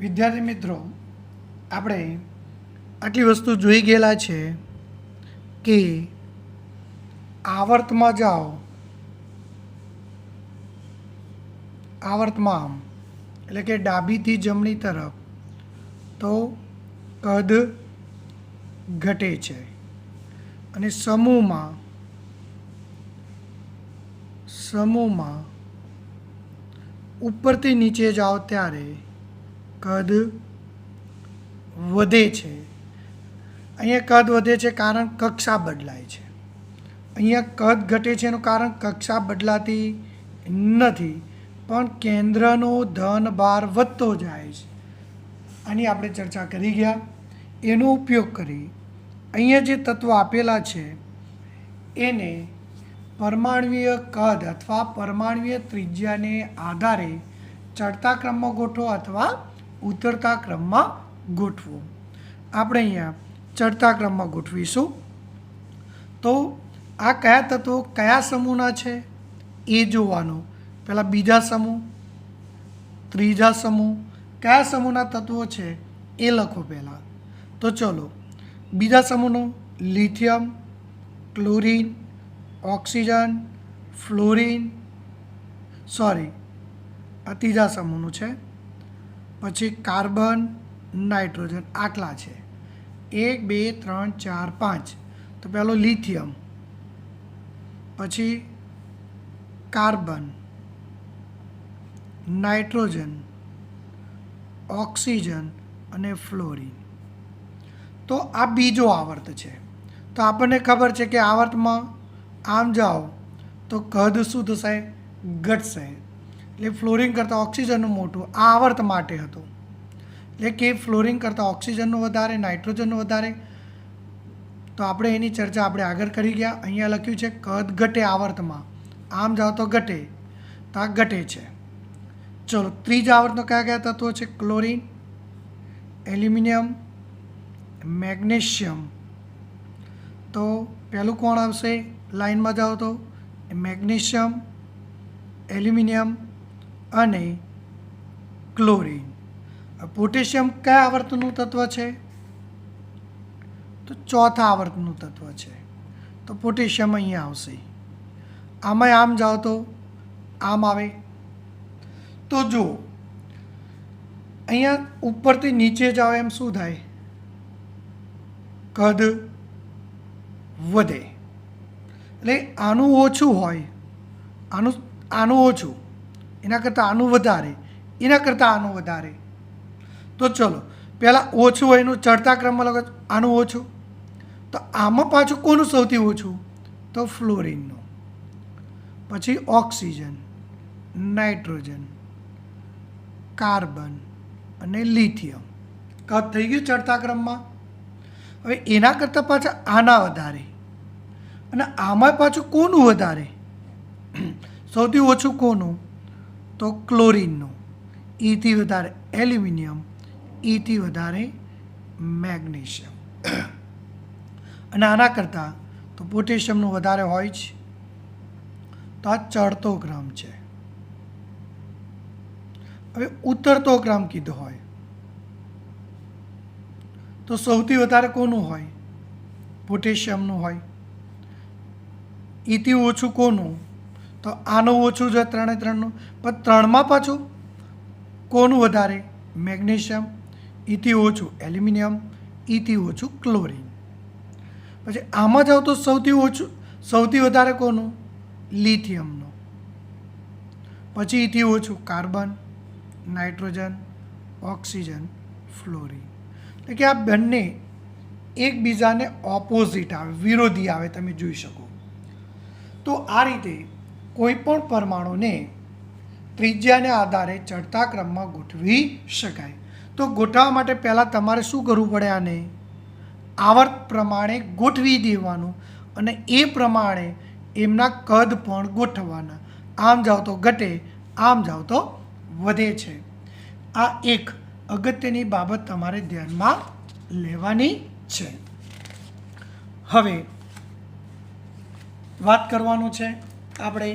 વિદ્યાર્થી મિત્રો, આપણે આટલી વસ્તુ જોઈ ગયેલા છે કે આવર્તમાં જાઓ, આવર્તમાં એટલે કે ડાબીથી જમણી તરફ તો કદ ઘટે છે અને સમૂહમાં ઉપરથી નીચે જાઓ ત્યારે કદ વધે છે. અહીંયા કદ વધે છે કારણ કક્ષા બદલાય છે. અહીંયા કદ ઘટે છે એનું કારણ કક્ષા બદલાતી નથી, પણ કેન્દ્રનો ધન ભાર વધતો જાય છે. આની આપણે ચર્ચા કરી ગયા. એનો ઉપયોગ કરી અહીંયા જે તત્વો આપેલા છે એને પરમાણ્વીય કદ અથવા પરમાણ્વીય ત્રિજ્યાને આધારે ચડતા ક્રમમાં ગોઠવો અથવા ઉતરતા ક્રમમાં ગોઠવો. આપણે અહીંયા ચડતા ક્રમમાં ગોઠવીશું. તો આ કયા તત્વો કયા સમૂહના છે એ જોવાનું. પહેલાં બીજા સમૂહ, ત્રીજા સમૂહ, કયા સમૂહના તત્વો છે એ લખો પહેલાં. તો ચલો, બીજા સમૂહનું લિથિયમ, ક્લોરીન, ઓક્સિજન, ફ્લોરિન, આ ત્રીજા સમૂહનું છે. પછી કાર્બન, નાઇટ્રોજન, આટલા છે. 1 2 3 4 5. તો પહેલો લિથિયમ, પછી કાર્બન, નાઇટ્રોજન, ઓક્સિજન અને ફ્લોરિન. તો આ બીજો આવર્ત છે. તો આપણને ખબર છે કે આવર્તમાં આમ જાઓ તો કદ શું થશે? ઘટશે. એટલે ફ્લોરિન કરતાં ઓક્સિજનનું મોટું આ આવર્ત માટે હતું. એટલે કે ફ્લોરિન કરતાં ઓક્સિજનનું વધારે, નાઇટ્રોજનનું વધારે. તો આપણે એની ચર્ચા આપણે આગળ કરી ગયા. અહીંયા લખ્યું છે કદ ઘટે આવર્તમાં. આમ જાઓ તો ઘટે, તો આ ઘટે છે. ચલો, ત્રીજા આવર્તનો કયા કયા તત્વો છે? Chlorine, aluminium, magnesium. તો પહેલું કોણ આવશે? લાઇનમાં જાઓ તો મેગ્નેશિયમ, એલ્યુમિનિયમ અને ક્લોરીન. પોટેશિયમ કયા આવર્તનું તત્વ છે? તો ચોથા આવર્તનું તત્વ છે. તો પોટેશિયમ અહીંયા આવશે. આમાં આમ જાઓ તો આમ આવે. તો જુઓ, અહીંયા ઉપરથી નીચે જાઓ એમ શું થાય? કદ વધે. એટલે આનું ઓછું હોય, આનું ઓછું, એના કરતાં આનું વધારે, એના કરતાં આનું વધારે. તો ચલો, પહેલાં ઓછું હોય એનું ચડતા ક્રમમાં લખો. આનું ઓછું, તો આમાં પાછું કોનું સૌથી ઓછું? તો ફ્લોરિનનું. પછી ઓક્સિજન, નાઇટ્રોજન, કાર્બન અને લિથિયમ. કદ થઈ ગયું ચડતા ક્રમમાં. હવે એના કરતાં પાછા આના વધારે અને આમાં પાછું કોનું વધારે? સૌથી ઓછું કોનું? તો ક્લોરીનનું. ઈથી વધારે એલ્યુમિનિયમ, ઈથી વધારે મેગ્નેશિયમ. અને આના કરતાં તો પોટેશિયમનું વધારે હોય જ. તો આ ચડતો ક્રમ છે. હવે ઉતરતો ક્રમ કીધો હોય તો સૌથી વધારે કોનું હોય? પોટેશિયમનું હોય. એથી ઓછું કોનું? તો આનું ઓછું છે, 3 3નું. પણ 3માં પાછું કોનું વધારે? મેગ્નેશિયમ. એથી ઓછું એલ્યુમિનિયમ, એથી ઓછું ક્લોરીન. પછી આમાં જાઓ તો સૌથી વધારે કોનું? લિથિયમનું. પછી એથી ઓછું કાર્બન, નાઇટ્રોજન, ઓક્સિજન, ફ્લોરિન. એટલે કે આ બંને એકબીજાને ઓપોઝિટ આવે, વિરોધી આવે, તમે જોઈ શકો. તો આ રીતે કોઈ પણ પરમાણુને ત્રિજ્યાને આધારે ચડતા ક્રમમાં ગોઠવી શકાય. તો ગોઠવવા માટે પહેલાં તમારે શું કરવું પડે? આને આવર્ત પ્રમાણે ગોઠવી દેવાનું અને એ પ્રમાણે એમના કદ પણ ગોઠવવાના. આમ જાઓ તો ઘટે, આમ જાઓ તો વધે છે. આ એક અગત્યની બાબત તમારે ધ્યાનમાં લેવાની છે. હવે વાત કરવાનું છે આપણે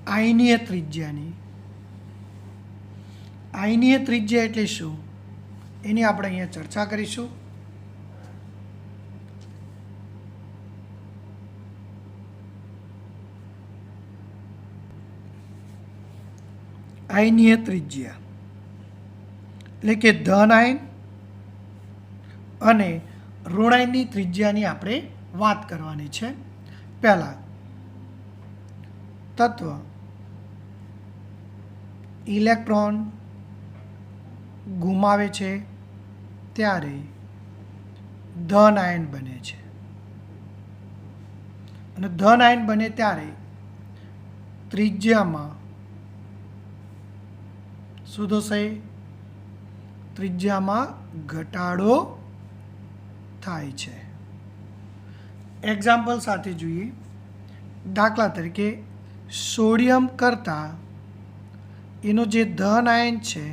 આયનીય ત્રિજ્યાની. આયનીય ત્રિજ્યા એટલે શું એની આપણે અહીંયા ચર્ચા કરીશું. આયનીય ત્રિજ્યા એટલે કે ધન આયન અને ઋણ આયનની ત્રિજ્યાની આપણે વાત કરવાની છે. પહેલા તત્વ ઇલેક્ટ્રોન ગુમાવે છે ત્યારે ધન આયન બને છે અને ધન આયન બને ત્યારે ત્રિજ્યામાં શું થશે? ત્રિજ્યામાં ઘટાડો થાય છે. એક્ઝામ્પલ સાથે જોઈએ. દાખલા તરીકે સોડિયમ કરતાં એનો જે ધન આયન છે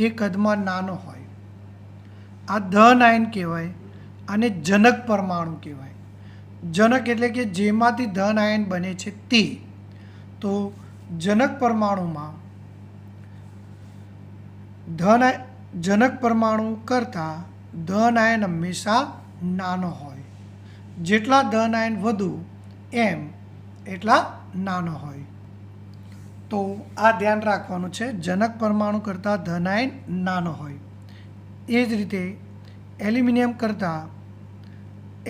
એ કદમાં નાનો હોય. આ ધન આયન કહેવાય. આને જનક પરમાણુ કહેવાય. જનક એટલે કે જેમાંથી ધન આયન બને છે તે. તો જનક પરમાણુમાં જનક પરમાણુ કરતાં ધન આયન હંમેશા નાનો હોય. જેટલા ધન આયન વધુ એમ એટલા નાનો હોય. તો આ ધ્યાન રાખવાનું છે. જનક પરમાણુ કરતાં ધન આયન નાનો હોય. એ જ રીતે એલ્યુમિનિયમ કરતાં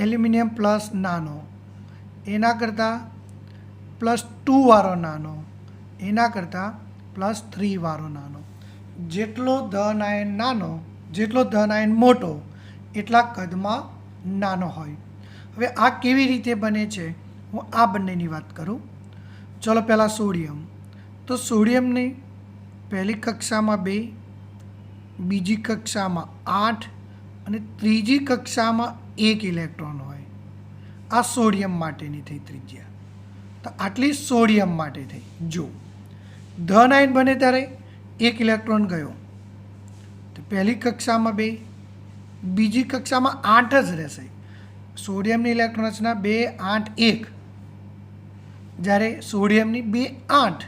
એલ્યુમિનિયમ પ્લસ નાનો, એના કરતાં +2 વાળો નાનો, એના કરતાં +3 વાળો નાનો. જેટલો ધન આયન નાનો, જેટલો ધન આયન મોટો એટલા કદમાં નાનો હોય. હવે આ કેવી રીતે બને છે હું આ બંનેની વાત કરું. ચલો પહેલાં સોડિયમ. તો સોડિયમની પહેલી કક્ષામાં 2, બીજી કક્ષામાં 8 અને ત્રીજી કક્ષામાં 1 ઇલેક્ટ્રોન હોય. આ સોડિયમ માટેની થઈ ત્રિજ્યા. તો આટલી સોડિયમ માટે થઈ. જો ધન આયન બને ત્યારે 1 ઇલેક્ટ્રોન ગયો તો પહેલી કક્ષામાં 2, બીજી કક્ષામાં 8 જ રહેશે. સોડિયમની ઇલેક્ટ્રોન રચના 2, 8, 1. જ્યારે સોડિયમની 2, 8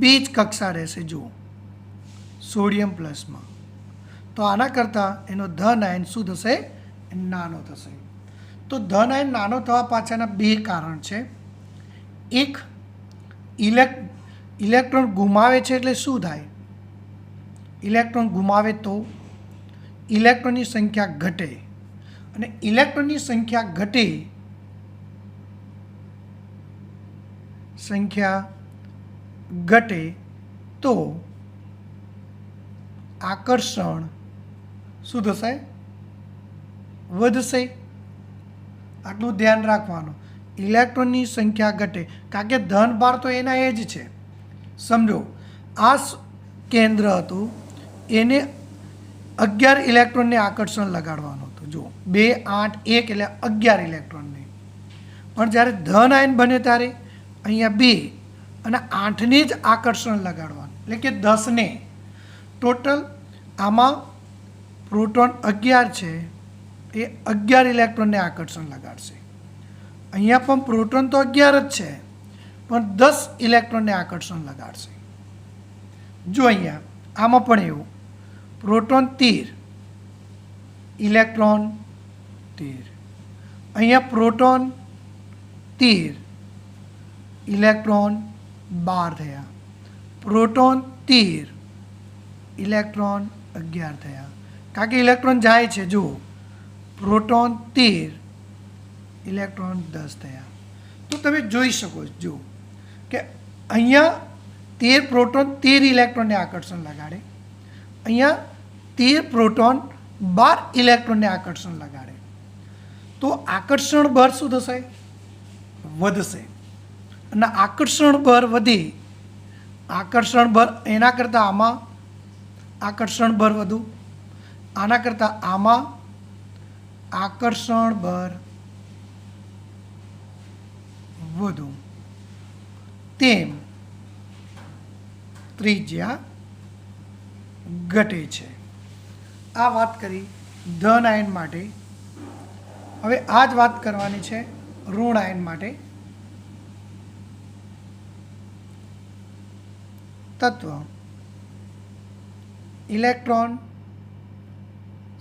બે જ કક્ષા રહેશે. જુઓ સોડિયમ પ્લસમાં. તો આના કરતાં એનો ધન આયન શું થશે? નાનો થશે. તો ધન આયન નાનો થવા પાછળના 2 કારણ છે. એક, ઇલેક્ટ્રોન ગુમાવે છે એટલે શું થાય? ઇલેક્ટ્રોન ગુમાવે તો ઇલેક્ટ્રોનની સંખ્યા ઘટે અને ઇલેક્ટ્રોનની સંખ્યા ઘટે તો આકર્ષણ શું થશે? વધશે. આટલું ધ્યાન રાખવાનું. ઇલેક્ટ્રોનની સંખ્યા ઘટે કારણ કે ધન ભાર તો એના એ જ છે. સમજો આ કેન્દ્ર હતું એને 11 ઇલેક્ટ્રોનને આકર્ષણ લગાડવાનું હતું. જુઓ 2, 8, 1 એટલે 11 ઇલેક્ટ્રોનને. પણ જ્યારે ધન આયન બને ત્યારે અહીંયા 2 અને 8ને જ આકર્ષણ લગાડવાનું એટલે કે 10ને. ટોટલ આમાં પ્રોટોન 11 છે એ 11 ઇલેક્ટ્રોનને આકર્ષણ લગાડશે. અહીંયા પણ પ્રોટોન તો 11 જ છે પણ 10 ઇલેક્ટ્રોનને આકર્ષણ લગાડશે. જો અહીંયા આમાં પણ એવું પ્રોટોન 13, ઇલેક્ટ્રોન 13. અહીંયા પ્રોટોન 13, ઇલેક્ટ્રોન 12 થયા. પ્રોટોન 13, ઇલેક્ટ્રોન 11 થયા. કારણ કે ઇલેક્ટ્રોન જાય છે. જુઓ પ્રોટોન 13, ઇલેક્ટ્રોન 10 થયા. તો તમે જોઈ શકો છો કે અહીંયા 13 પ્રોટોન 13 ઇલેક્ટ્રોનને આકર્ષણ લગાડે. અહીંયા 13 પ્રોટોન 12 ઇલેક્ટ્રોનને આકર્ષણ લગાડે. તો આકર્ષણ બળ શું થશે? વધશે. અને આકર્ષણ બળ વધે. આકર્ષણ બળ એના કરતાં આમાં આકર્ષણ બળ વધુ, આના કરતાં આમાં આકર્ષણ બળ વધુ. તેમ ત્રિજ્યા ઘટે છે. આ વાત કરી ધન આયન માટે. હવે આ જ વાત કરવાની છે ઋણ આયન માટે. તત્વ ઇલેક્ટ્રોન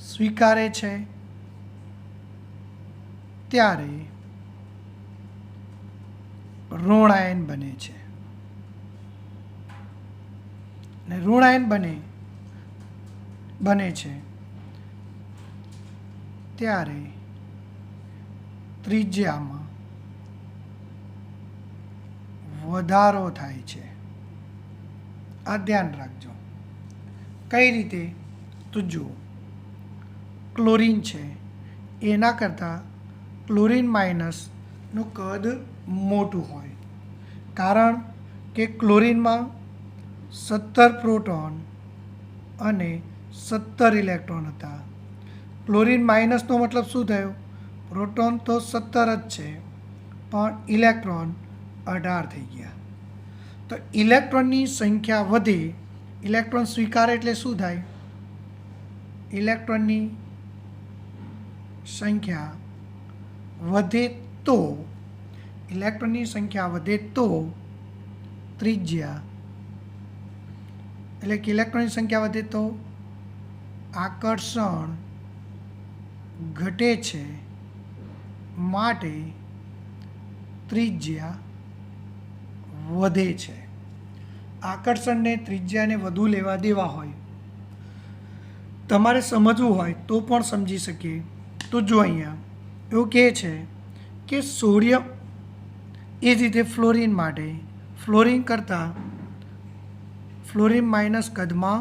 સ્વીકારે છે ત્યારે ઋણાયન બને છે, અને ઋણાયન બને છે ત્યારે ત્રિજ્યામાં વધારો થાય છે. આ ધ્યાન રાખજો. કઈ રીતે? તો જુઓ, ક્લોરીન છે એના કરતાં ક્લોરીન માઇનસનું કદ મોટું હોય, કારણ કે ક્લોરીનમાં 17 પ્રોટોન અને 17 ઇલેક્ટ્રોન હતા. ક્લોરીન માઇનસનો મતલબ શું થયો? પ્રોટોન તો 17 જ છે પણ ઇલેક્ટ્રોન 18 થઈ ગયા. તો ઇલેક્ટ્રોનની સંખ્યા વધે, ઇલેક્ટ્રોન સ્વીકારે એટલે શું થાય? ઇલેક્ટ્રોનની સંખ્યા વધે તો ત્રિજ્યા, એટલે કે ઇલેક્ટ્રોનની સંખ્યા વધે તો આકર્ષણ ઘટે છે, માટે ત્રિજ્યા વધે છે. આકર્ષણને ત્રિજ્યાને વધુ લેવા દેવા હોય, તમારે સમજવું હોય તો પણ સમજી શકીએ. તો જો અહીંયા એવું કહે છે કે સોડિયમ એ જ રીતે ફ્લોરિન માટે, ફ્લોરિન કરતાં ફ્લોરિન માઇનસ કદમાં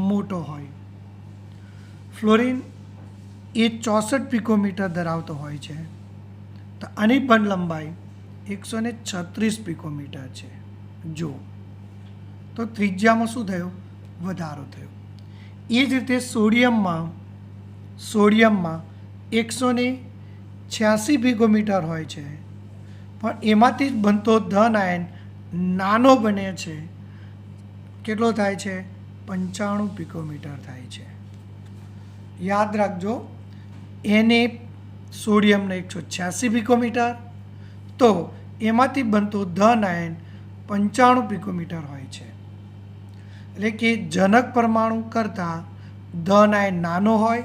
મોટો હોય. ફ્લોરિન એ 64 પિકોમીટર ધરાવતો હોય છે, તો આની પણ લંબાઈ 136 પિકોમીટર છે. જો તો ત્રિજ્યામાં શું થયું? વધારો થયો. એ જ રીતે સોડિયમમાં 186 પિકોમીટર હોય છે, પણ એમાંથી જ બનતો ધન આયન નાનો બને છે. કેટલો થાય છે? 95 પિકોમીટર થાય છે. યાદ રાખજો, એને સોડિયમનો 186 પિકોમીટર, તો એમાંથી બનતો ધન આયન 95 પિકોમીટર હોય છે. એટલે કે જનક પરમાણુ કરતાં ધન આયન નાનો હોય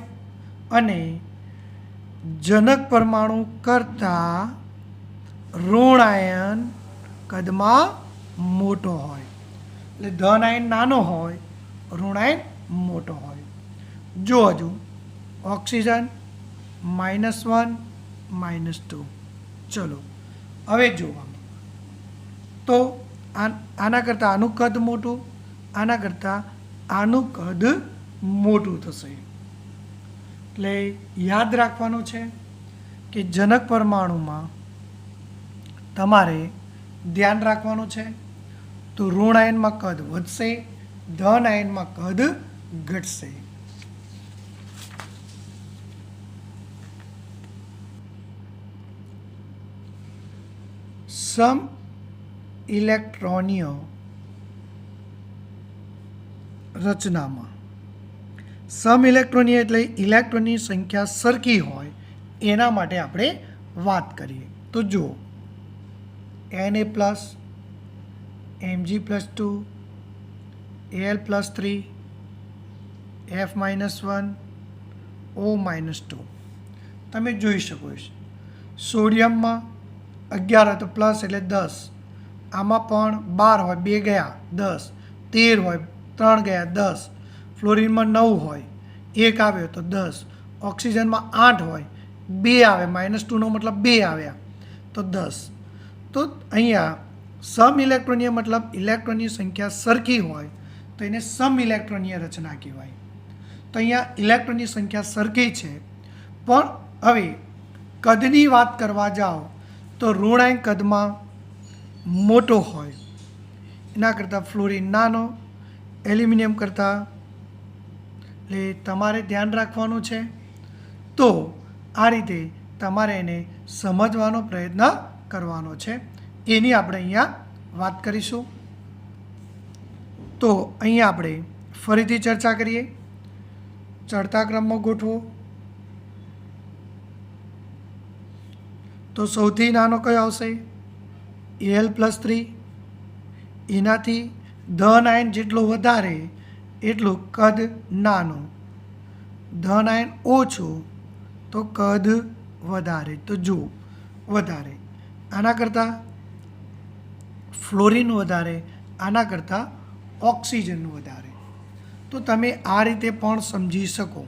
અને જનક પરમાણુ કરતાં ઋણ આયન કદમાં મોટો હોય. એટલે ધન આયન નાનો હોય, ઋણ આયન મોટો હોય. જો હજુ ઓક્સિજન -1 -2. ચલો હવે જોવાનું, તો આના કરતાં આનું કદ મોટું, આના કરતાં આનું કદ મોટું થશે. એટલે યાદ રાખવાનું છે કે જનક પરમાણુમાં તમારે ધ્યાન રાખવાનું છે. તો ઋણ આયનમાં કદ વધશે, ધન આયનમાં કદ ઘટશે. સમ ઇલેક્ટ્રોનીય રચનામાં, સમ ઇલેક્ટ્રોનીય એટલે ઇલેક્ટ્રોનની સંખ્યા સરખી હોય એના માટે આપણે વાત કરીએ. તો જુઓ, Na+, Mg+2, Al+3, F-1, O-2. તમે જોઈ શકો છો સોડિયમમાં 11 હોય તો પ્લસ એટલે 10, આમાં પણ 12 હોય 2 ગયા 10, 13 હોય 3 ગયા 10, ફ્લોરિનમાં 9 હોય 1 આવ્યો તો 10, ઓક્સિજનમાં 8 હોય 2 આવે, -2નો મતલબ 2 આવ્યા તો 10. તો અહીંયા સમ ઇલેક્ટ્રોનીય મતલબ ઇલેક્ટ્રોનની સંખ્યા સરખી હોય તો એને સમ ઇલેક્ટ્રોનીય રચના કહેવાય. તો અહીંયા ઇલેક્ટ્રોનની સંખ્યા સરખી છે, પણ હવે કદની વાત કરવા જાઓ તો ઋણાયન કદમાં મોટો હોય, એના કરતાં ફ્લોરિન નાનો, એલ્યુમિનિયમ કરતાં. એટલે તમારે ધ્યાન રાખવાનું છે. તો આ રીતે તમારે એને સમજવાનો પ્રયત્ન કરવાનો છે. એની આપણે અહીંયા વાત કરીશું. તો અહીંયા આપણે ફરીથી ચર્ચા કરીએ. ચડતા ક્રમમાં ગોઠવો. તો સૌથી નાનો કયો આવશે? Al+3. એનાથી ધન આયન જેટલો વધારે એટલું કદ નાનું, ધન આયન ઓછું તો કદ વધારે. તો જો વધારે, આના કરતાં ફ્લોરિન વધારે, આના કરતાં ઓક્સિજન વધારે. તો તમે આ રીતે પણ સમજી શકો.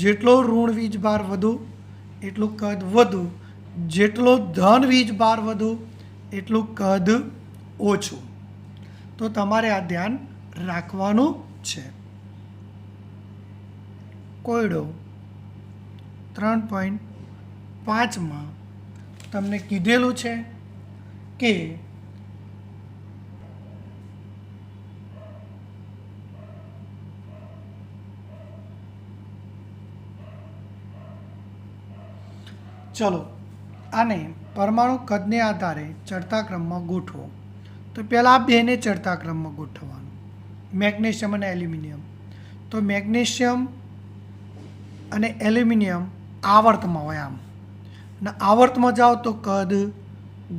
જેટલો ઋણ વીજભાર વધુ એટલું કદ વધુ, જેટલો ધન વીજભાર વધુ એટલું કદ ઓછું. તો તમારે આ ધ્યાન રાખવાનું છે. કોયડો 3.5માં તમને કીધેલું છે કે ચલો આને પરમાણુ કદને આધારે ચડતા ક્રમમાં ગોઠવો. તો પહેલાં આ બેને ચડતા ક્રમમાં ગોઠવવાનું, મેગ્નેશિયમ અને એલ્યુમિનિયમ. તો મેગ્નેશિયમ અને એલ્યુમિનિયમ આવર્તમાં હોય આમ, અને આવર્તમાં જાઓ તો કદ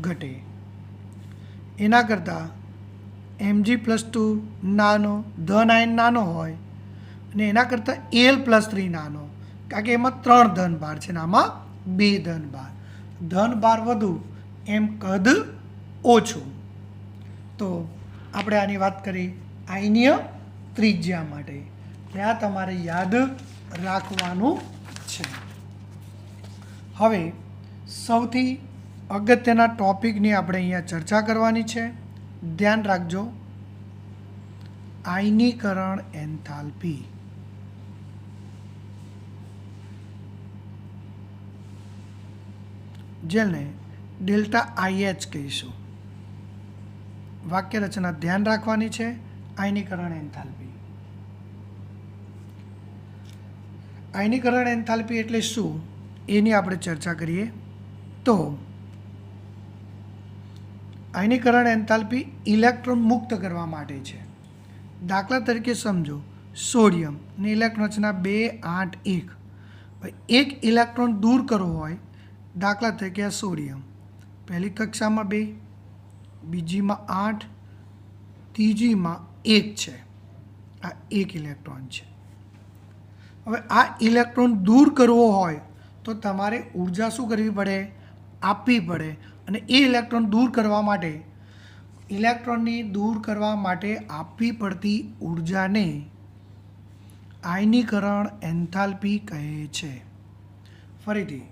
ઘટે. એના કરતાં Mg+2 નાનો, ધન આયન નાનો હોય, અને એના કરતાં Al+3 નાનો, કારણ કે એમાં 3 ધન ભાર છે ને આમાં 2 ધન ભાર. ધન ભાર વધુ એમ કદ ઓછું. તો આપણે આની વાત કરી આયનીય ત્રિજ્યા માટે. એટલે આ તમારે યાદ રાખવાનું છે. હવે સૌથી અગત્યના ટોપિકની આપણે અહીંયા ચર્ચા કરવાની છે. ધ્યાન રાખજો, આયનીકરણ એન્થાલ્પી. જેને ડેલ્ટા IH કહીશું. વાક્ય રચના ધ્યાન રાખવાની છે. આયનીકરણ એન્થાલ્પી. આયનીકરણ એન્થાલ્પી એટલે શું એની આપણે ચર્ચા કરીએ. તો આયનીકરણ એન્થાલ્પી ઇલેક્ટ્રોન મુક્ત કરવા માટે છે. દાખલા તરીકે સમજો, સોડિયમની ઇલેક્ટ્રોન રચના 2 8 1. એક ઇલેક્ટ્રોન દૂર કરવો હોય, દાખલા તરીકે આ સોડિયમ પહેલી કક્ષામાં 2, બીજીમાં 8, ત્રીજીમાં 1 છે. આ એક ઇલેક્ટ્રોન છે. હવે આ ઇલેક્ટ્રોન દૂર કરવો હોય તો તમારે ઉર્જા શું કરવી પડે? આપવી પડે. અને એ ઇલેક્ટ્રોન દૂર કરવા માટે, ઇલેક્ટ્રોનની દૂર કરવા માટે આપવી પડતી ઉર્જાને આયનીકરણ એન્થાલ્પી કહે છે. ફરીથી,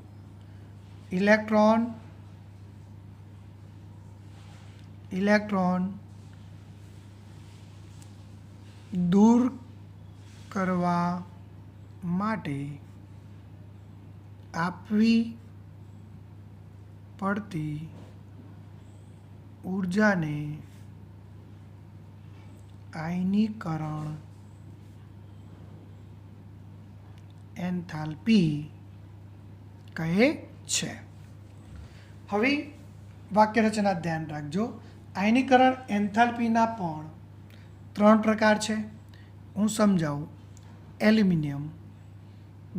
ઇલેક્ટ્રોન દૂર કરવા માટે આપવી પડતી ઉર્જાને આયનીકરણ એન્થાલ્પી કહે છે. હવે વાક્ય રચના ધ્યાન રાખજો. આયનીકરણ એન્થાલ્પીના પણ 3 પ્રકાર છે. હું સમજાવું. એલ્યુમિનિયમ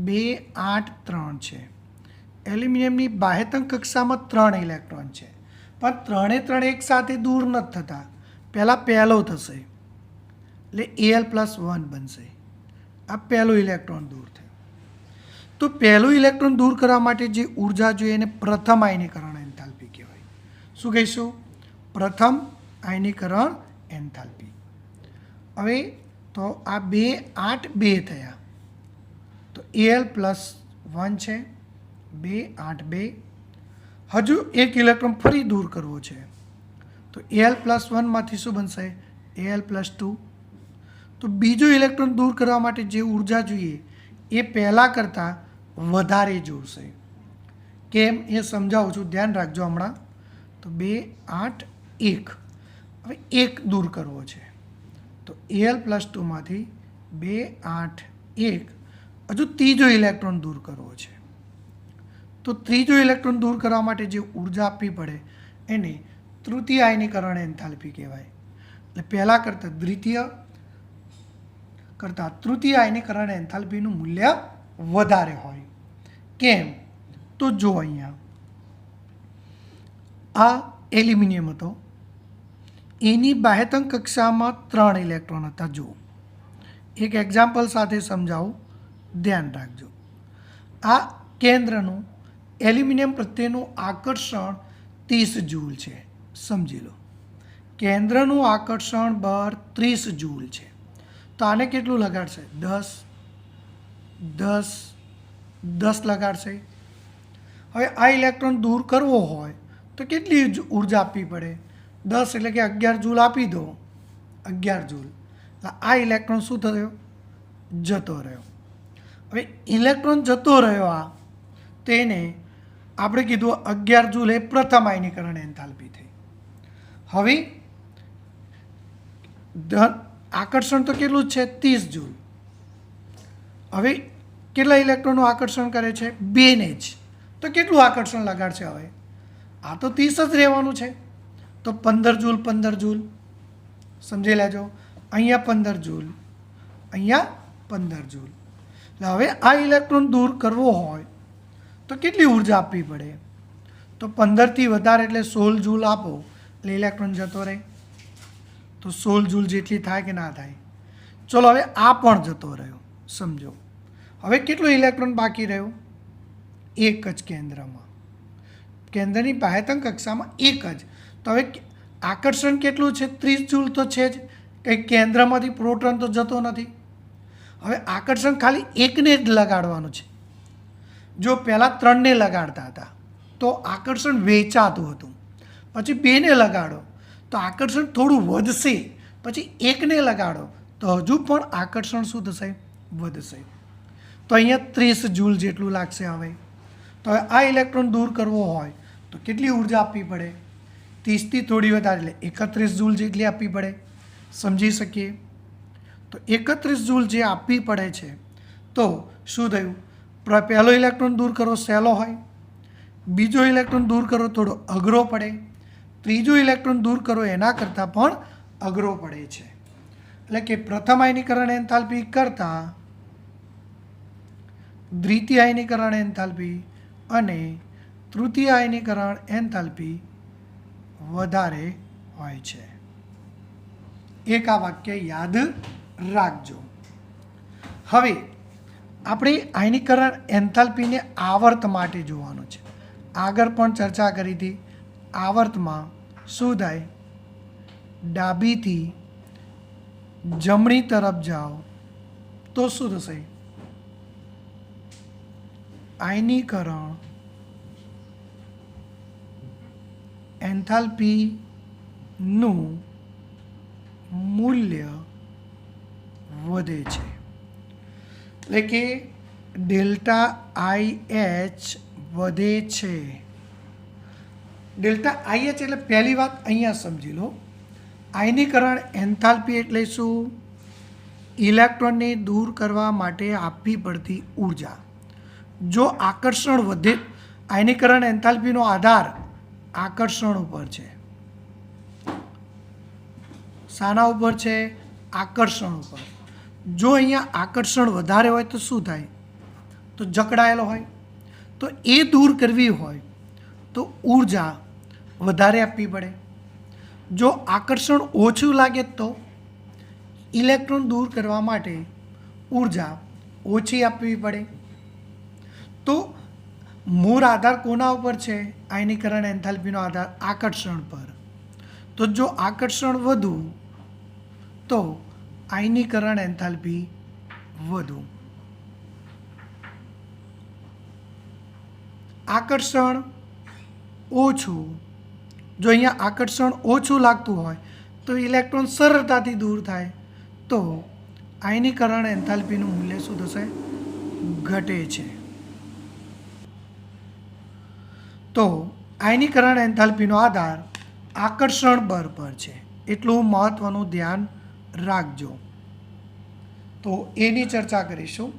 2 8 3 છે. એલ્યુમિનિયમની બાહ્યતમ કક્ષામાં 3 ઇલેક્ટ્રોન છે, પણ 3 એક સાથે દૂર નથી થતા. પહેલો થશે એટલે Al+1 બનશે. આ પહેલું ઇલેક્ટ્રોન દૂર થયું. તો પહેલું ઇલેક્ટ્રોન દૂર કરવા માટે જે ઉર્જા જોઈએ એને પ્રથમ આયનીકરણ એન્થાલ્પી કહેવાય. શું કહીશું? પ્રથમ આયનીકરણ એન્થાલ્પી. હવે તો આ 2 8 2 થયા, તો Al+1 છે, 2 8 2. હજુ એક ઇલેક્ટ્રોન ફરી દૂર કરવો છે, તો Al+1માંથી શું બનશે? Al+2. તો બીજું ઇલેક્ટ્રોન દૂર કરવા માટે જે ઉર્જા જોઈએ એ પહેલાં કરતાં વધારે જોશે. કેમ એ સમજાવું છું, ધ્યાન રાખજો હમણાં. તો 2 8 1. હવે 1 દૂર કરવો છે, તો Al+2માંથી 2 8 1. હજુ ત્રીજો ઇલેક્ટ્રોન દૂર કરવો છે, તો ત્રીજો ઇલેક્ટ્રોન દૂર કરવા માટે જે ઉર્જા આપવી પડે એને તૃતીય આયનીકરણ એન્થાલ્પી કહેવાય. એટલે પહેલાં કરતાં દ્વિતીય કરતાં તૃતીય આયનીકરણ એન્થાલ્પીનું મૂલ્ય વધારે હોય. કેમ? તો જો અહીંયા આ એલ્યુમિનિયમ હતો, એની બાહ્યતમ કક્ષામાં 3 ઇલેક્ટ્રોન હતા. જુઓ, એક એક્ઝામ્પલ સાથે સમજાવું, ધ્યાન રાખજો. આ કેન્દ્રનું એલ્યુમિનિયમ પ્રત્યેનું આકર્ષણ 30 જૂલ છે. સમજી લો, કેન્દ્રનું આકર્ષણ બળ 30 જૂલ છે. તો આને કેટલું લગાડશે? 10 10 10 લગાડશે. હવે આ ઇલેક્ટ્રોન દૂર કરવો હોય તો કેટલી ઉર્જા આપવી પડે? 10 એટલે કે 11 જૂલ આપી દો. 11 જૂલ. આ ઇલેક્ટ્રોન શું થયો? જતો રહ્યો. હવે ઇલેક્ટ્રોન જતો રહ્યો આ, તેને આપણે કીધું 11 જૂલ એ પ્રથમ આયનીકરણ એન્થાલ્પી થઈ. હવે આકર્ષણ તો કેટલું છે? 30 જૂલ. હવે કેટલા ઇલેક્ટ્રોનનું આકર્ષણ કરે છે? 2 ને જ. તો કેટલું આકર્ષણ લગાડશે? હવે આ તો 30 જ રહેવાનું છે. તો 15 જૂલ 15 જૂલ સમજી લેજો. અહીંયા 15 જૂલ, અહીંયા 15 જૂલ. એટલે હવે આ ઇલેક્ટ્રોન દૂર કરવો હોય તો કેટલી ઉર્જા આપવી પડે? તો 15થી વધારે એટલે 16 જૂલ આપો એટલે ઇલેક્ટ્રોન જતો રહે. તો 16 જૂલ જેટલી થાય કે ના થાય? ચલો, હવે આ પણ જતો રહ્યો. સમજો, હવે કેટલું ઇલેક્ટ્રોન બાકી રહ્યું? એક જ કેન્દ્રમાં, કેન્દ્રની બાહ્યતમ કક્ષામાં એક જ. તો હવે આકર્ષણ કેટલું છે? 30 જૂલ તો છે જ, કંઈ કેન્દ્રમાંથી પ્રોટોન તો જતો નથી. હવે આકર્ષણ ખાલી એકને જ લગાડવાનું છે. જો પહેલાં 3ને લગાડતા હતા તો આકર્ષણ વેચાતું હતું, પછી 2ને લગાડો તો આકર્ષણ થોડું વધશે, પછી 1ને લગાડો તો હજુ પણ આકર્ષણ શું થશે? વધશે. તો અહીંયા 30 જૂલ જેટલું લાગશે. હવે તો હવે આ ઇલેક્ટ્રોન દૂર કરવો હોય તો કેટલી ઉર્જા આપવી પડે? 30થી થોડી વધારે એટલે 31 જૂલ જેટલી આપવી પડે. સમજી શકીએ? તો 31 જૂલ જે આપવી પડે છે, તો શું થયું? પહેલો ઇલેક્ટ્રોન દૂર કરવો સહેલો હોય, બીજો ઇલેક્ટ્રોન દૂર કરવો થોડો અઘરો પડે, ત્રીજો ઇલેક્ટ્રોન દૂર કરવો એના કરતાં પણ અઘરો પડે છે. એટલે કે પ્રથમ આયનીકરણ એન્થાલ્પી કરતાં દ્વિતીય આયનીકરણ એન્થાલ્પી અને તૃતીય આયનીકરણ એન્થાલ્પી વધારે હોય છે. એક આ વાક્ય યાદ રાખજો. હવે આપણે આયનીકરણ એન્થાલ્પીને આવર્ત માટે જોવાનું છે. આગળ પણ ચર્ચા કરી હતી. આવર્તમાં શું થાય? ડાબીથી જમણી તરફ જાઓ તો શું થશે? આયનીકરણ એન્થાલ્પીનું મૂલ્ય વધે છે. એટલે કે ડેલ્ટા IH વધે છે. ડેલ્ટા IH એટલે પહેલી વાત અહીંયા સમજી લો, આયનીકરણ એન્થાલ્પી એટલે શું? ઇલેક્ટ્રોનને દૂર કરવા માટે આપવી પડતી ઉર્જા. જો આકર્ષણ વધે, આયનીકરણ એન્થાલ્પીનો આધાર આકર્ષણ ઉપર છે. શાના ઉપર છે? આકર્ષણ ઉપર. જો અહીંયા આકર્ષણ વધારે હોય તો શું થાય? તો જકડાયેલો હોય. તો એ દૂર કરવી હોય તો ઉર્જા વધારે આપવી પડે. જો આકર્ષણ ઓછું લાગે તો ઇલેક્ટ્રોન દૂર કરવા માટે ઉર્જા ઓછી આપવી પડે. તો મૂળ આધાર કોના ઉપર છે? આયનીકરણ એન્થાલ્પીનો આધાર આકર્ષણ પર. તો જો આકર્ષણ વધુ તો આયનીકરણ એન્થાલ્પી વધુ. આકર્ષણ ઓછું, જો અહીંયા આકર્ષણ ઓછું લાગતું હોય તો ઇલેક્ટ્રોન સરળતાથી દૂર થાય, તો આયનીકરણ એન્થાલ્પીનું મૂલ્ય શું થશે? ઘટે છે. તો આયનીકરણ એન્થાલ્પીનો આધાર આકર્ષણ બળ પર છે, એટલું મહત્ત્વનું ધ્યાન રાખજો. તો એની ચર્ચા કરીશું.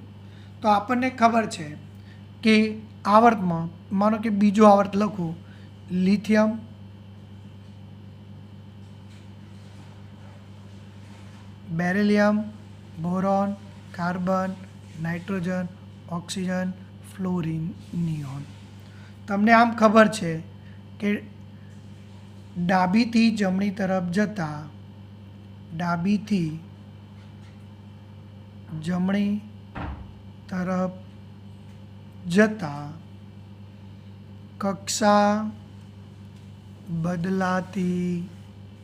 તો આપણને ખબર છે કે આવર્તમાં માનો કે બીજો આવર્ત લખું, lithium, beryllium, boron, carbon, nitrogen, oxygen, fluorine, neon. તમને આમ ખબર છે કે ડાબીથી જમણી તરફ જતા, ડાબીથી જમણી તરફ જતા કક્ષા બદલાતી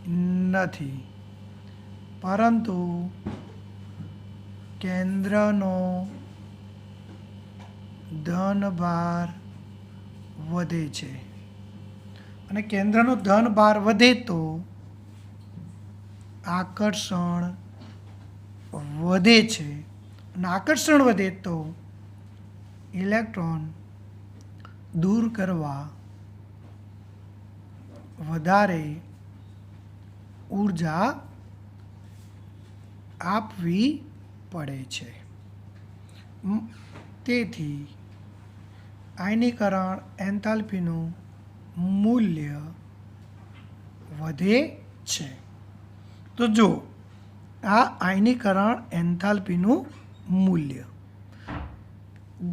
નથી, પરંતુ કેન્દ્રનો ધનભાર વધે છે. અને કેન્દ્રનો ધનભાર વધે તો આકર્ષણ વધે છે, અને આકર્ષણ વધે તો ઇલેક્ટ્રોન દૂર કરવા વધારે ઉર્જા આપવી પડે છે. તેથી આયનીકરણ એન્થાલ્પીનું મૂલ્ય વધે છે. તો જો આ આયનીકરણ એન્થાલ્પીનું મૂલ્ય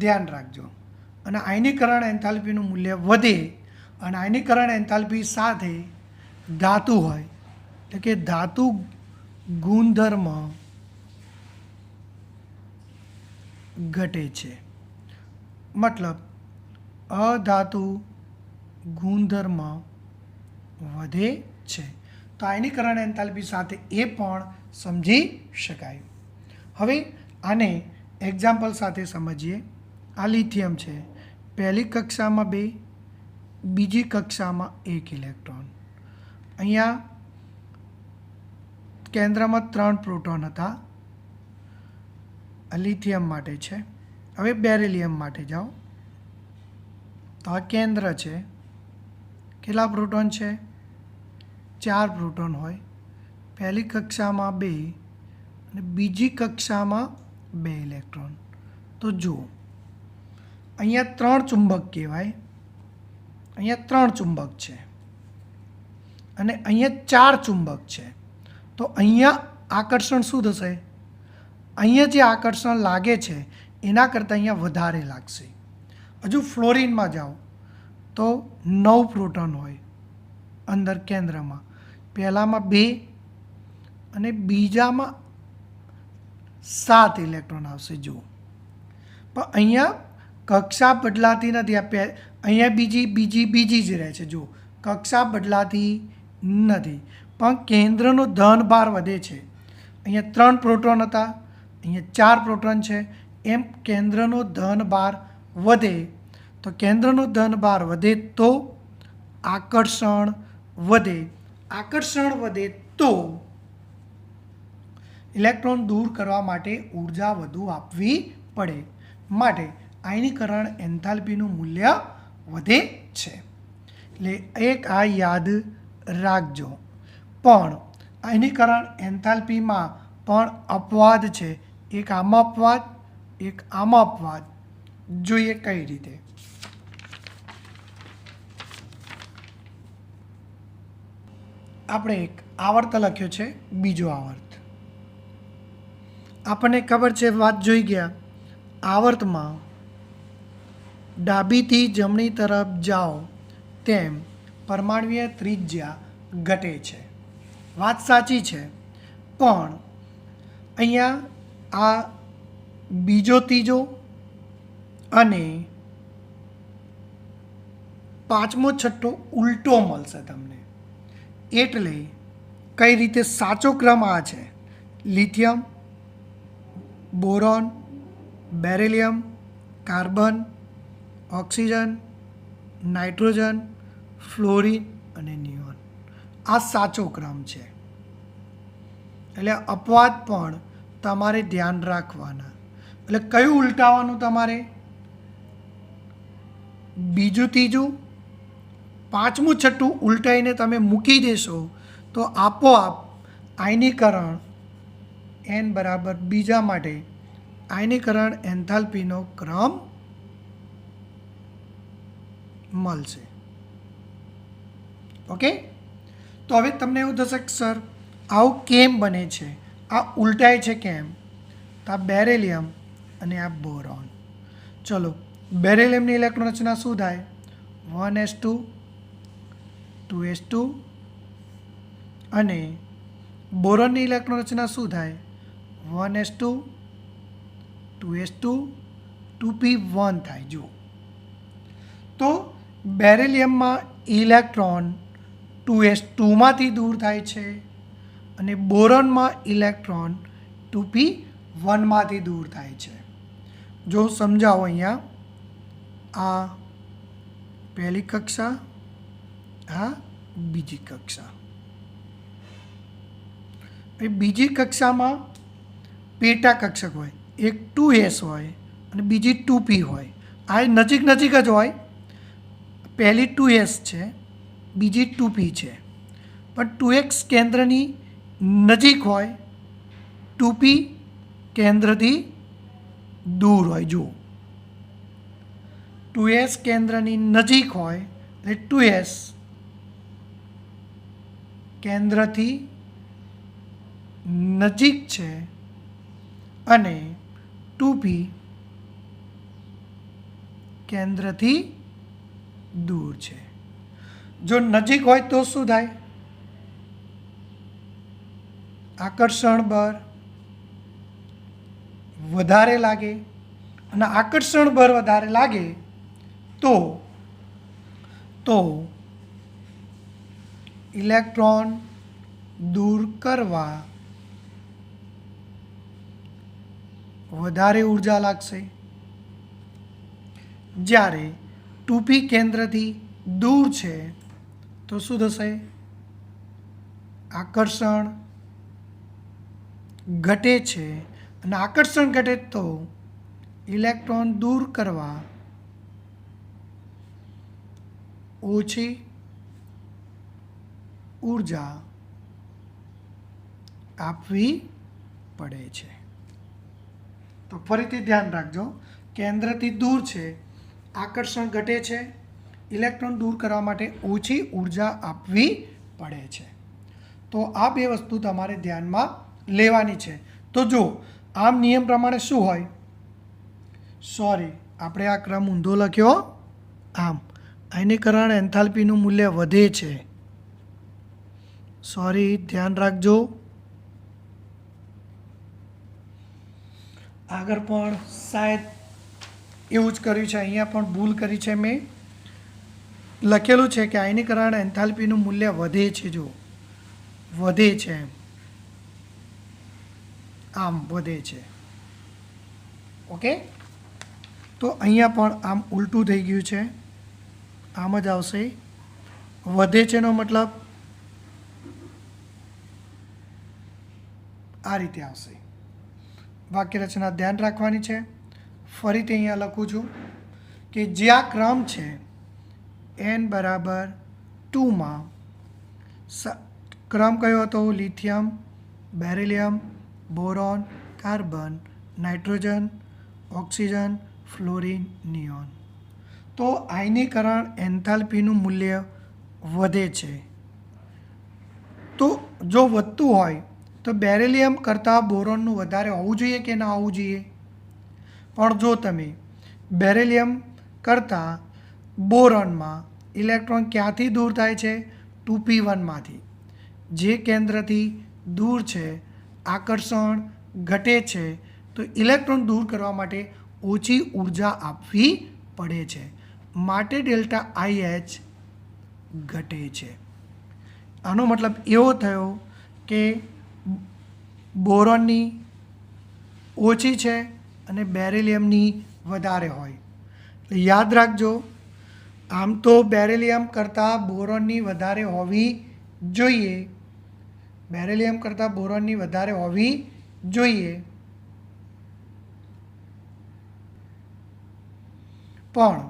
ધ્યાન રાખજો. અને આયનીકરણ એન્થાલ્પીનું મૂલ્ય વધે અને આયનીકરણ એન્થાલ્પી સાથે ધાતુ હોય, એટલે કે ધાતુ ગુણધર્મ ઘટે છે. મતલબ અધાતુ ગુણધર્મ વધે છે. તો આયનીકરણ એન્થાલ્પી સાથે એ પણ સમજી શકાય. હવે આને એક્ઝામ્પલ સાથે સમજીએ. આ લિથિયમ છે. પહેલી કક્ષામાં 2, બીજી કક્ષામાં 1 ઇલેક્ટ્રોન. અહીંયા કેન્દ્રમાં 3 પ્રોટોન હતા. આ લિથિયમ માટે છે. હવે બેરિલિયમ માટે જાઓ. તો આ કેન્દ્ર છે. કેટલા પ્રોટોન છે? 4 પ્રોટોન હોય. પહેલી કક્ષામાં 2 અને બીજી કક્ષામાં 2 ઇલેક્ટ્રોન. તો જુઓ, અહીંયા 3 ચુંબક કહેવાય. અહીંયા 3 ચુંબક છે અને અહીંયા 4 ચુંબક છે. તો અહીંયા આકર્ષણ શું થશે? અહીંયા જે આકર્ષણ લાગે છે એના કરતાં અહીંયા વધારે લાગશે. હજુ ફ્લોરિનમાં જાઓ તો 9 પ્રોટોન હોય અંદર કેન્દ્રમાં. પહેલામાં 2 અને બીજામાં 7 ઇલેક્ટ્રોન આવશે. જુઓ, પણ અહીંયા કક્ષા બદલાતી નથી. અહીંયા બીજી જ રહે છે. જુઓ, કક્ષા બદલાતી નથી, પણ કેન્દ્રનો ધનભાર વધે છે. અહીંયા 3 પ્રોટોન હતા, અહીંયા 4 પ્રોટોન છે. એમ કેન્દ્રનો ધનભાર વધે. તો કેન્દ્રનો ધનભાર વધે તો આકર્ષણ વધે. આકર્ષણ વધે તો ઇલેક્ટ્રોન દૂર કરવા માટે ઉર્જા વધુ આપવી પડે. માટે આયનીકરણ એન્થાલ્પીનું મૂલ્ય વધે છે. એટલે એક આ યાદ રાખજો. પણ આયનીકરણ એન્થાલ્પીમાં પણ અપવાદ છે. એક આમાં અપવાદ, એક આમાં અપવાદ. જોઈએ કઈ રીતે. આપણે એક આવર્ત લખ્યો છે, બીજો આવર્ત. આપણને ખબર છે, વાત જોઈ ગયા. આવર્તમાં ડાબીથી જમણી તરફ જાઓ તેમ પરમાણુય ત્રિજ્યા ઘટે છે. વાત સાચી છે, પણ અહીંયા આ બીજો ત્રીજો અને પાંચમો છઠ્ઠો ઉલટો મળશે તમને. એટલે કઈ રીતે સાચો ક્રમ આ છે: lithium, boron, beryllium, carbon, oxygen, nitrogen, fluorine અને નિયોન. આ સાચો ક્રમ છે. એટલે અપવાદ પણ તમારે ધ્યાન રાખવાના. એટલે કયું ઉલટાવવાનું તમારે? બીજું ત્રીજું, પાંચમું છઠ્ઠું ઉલટાઈને તમે મૂકી દેશો તો આપોઆપ આયનીકરણ n બરાબર બીજા માટે આયનીકરણ એન્થાલ્પીનો ક્રમ મળશે. ઓકે, તો હવે તમને એવું થશે કે સર આવું કેમ બને છે, આ ઉલટાય છે કેમ? તો આ બેરિલિયમ અને આ બોરોન. ચલો, બેરિલિયમની ઇલેક્ટ્રોન રચના શું થાય? 1s2 2s2 અને બોરોનની ઇલેક્ટ્રોન રચના શું થાય? 1s2 2s2 2p1 થાય. જુઓ તો બેરિલિયમમાં ઇલેક્ટ્રોન 2s2માંથી દૂર થાય છે અને બોરોનમાં ઇલેક્ટ્રોન 2p1માંથી દૂર થાય છે. જો સમજાવો, અહીંયા આ પહેલી કક્ષા, આ બીજી કક્ષા. એ બીજી કક્ષામાં પેટા કક્ષક હોય, એક 2s હોય અને બીજી 2p હોય. આ નજીક નજીક જ હોય. પહેલી 2s છે, બીજી 2p છે, પણ 2x કેન્દ્રની નજીક હોય, 2p કેન્દ્રથી દૂર હોય. જુઓ 2s કેન્દ્રની નજીક હોય એટલે 2s કેન્દ્રથી નજીક છે અને 2p કેન્દ્રથી દૂર છે. જો નજીક હોય તો શું થાય? આકર્ષણ બળ વધારે લાગે અને આકર્ષણ બળ વધારે લાગે તો ઇલેક્ટ્રોન દૂર કરવા વધારે ઉર્જા લાગશે. જ્યારે 2p કેન્દ્રથી દૂર છે તો શું થશે? આકર્ષણ ઘટે છે અને આકર્ષણ ઘટે તો ઇલેક્ટ્રોન દૂર કરવા ઓછી ઉર્જા આપવી પડે છે. તો ફરીથી ધ્યાન રાખજો, કેન્દ્રથી દૂર છે, આકર્ષણ ઘટે છે, ઇલેક્ટ્રોન દૂર કરવા માટે ઓછી ઉર્જા આપવી પડે છે. તો આ બે વસ્તુ તમારે ધ્યાનમાં લેવાની છે. તો જો આમ નિયમ પ્રમાણે શું હોય? સોરી, આપણે આ ક્રમ ઊંધો લખ્યો. આમ આયનીકરણ એન્થાલ્પીનું મૂલ્ય વધે છે. સોરી, ધ્યાન રાખજો. આગળ પણ શાયદ એવું જ કર્યું છે, અહીંયા પણ ભૂલ કરી છે. મેં લખેલું છે કે આયનીકરણ એન્થાલ્પીનું મૂલ્ય વધે છે. જો વધે છે, આમ વધે છે. ઓકે, તો અહીંયા પણ આમ ઉલટું થઈ ગયું છે, આમ જ આવશે. વધે છે નો મતલબ આ રીતે આવશે. વાક્ય રચના ધ્યાન રાખવાની છે. ફરીથી અહીંયા લખું છું કે જે આ ક્રમ છે n બરાબર 2માં ક્રમ કયો હતો? Lithium, beryllium, boron, carbon, nitrogen, oxygen, fluorine, neon. તો આયનીકરણ એન્થાલ્પીનું મૂલ્ય વધે છે. તો જો વધતું હોય તો બેરિલિયમ કરતાં બોરોનનું વધારે હોવું જોઈએ કે ના હોવું જોઈએ? પણ જો તમે બેરિલિયમ કરતાં બોરોનમાં ઇલેક્ટ્રોન ક્યાંથી દૂર થાય છે? 2p1માંથી. જે કેન્દ્રથી દૂર છે, આકર્ષણ ઘટે છે, તો ઇલેક્ટ્રોન દૂર કરવા માટે ઓછી ઉર્જા આપવી પડે છે. માટે ડેલ્ટા IH ઘટે છે. આનો મતલબ એવો થયો કે બોરોનની ઓછી છે અને બેરિલિયમની વધારે હોય. યાદ રાખજો, આમ તો બેરિલિયમ કરતાં બોરોનની વધારે હોવી જોઈએ. બેરિલિયમ કરતાં બોરોનની વધારે હોવી જોઈએ, પણ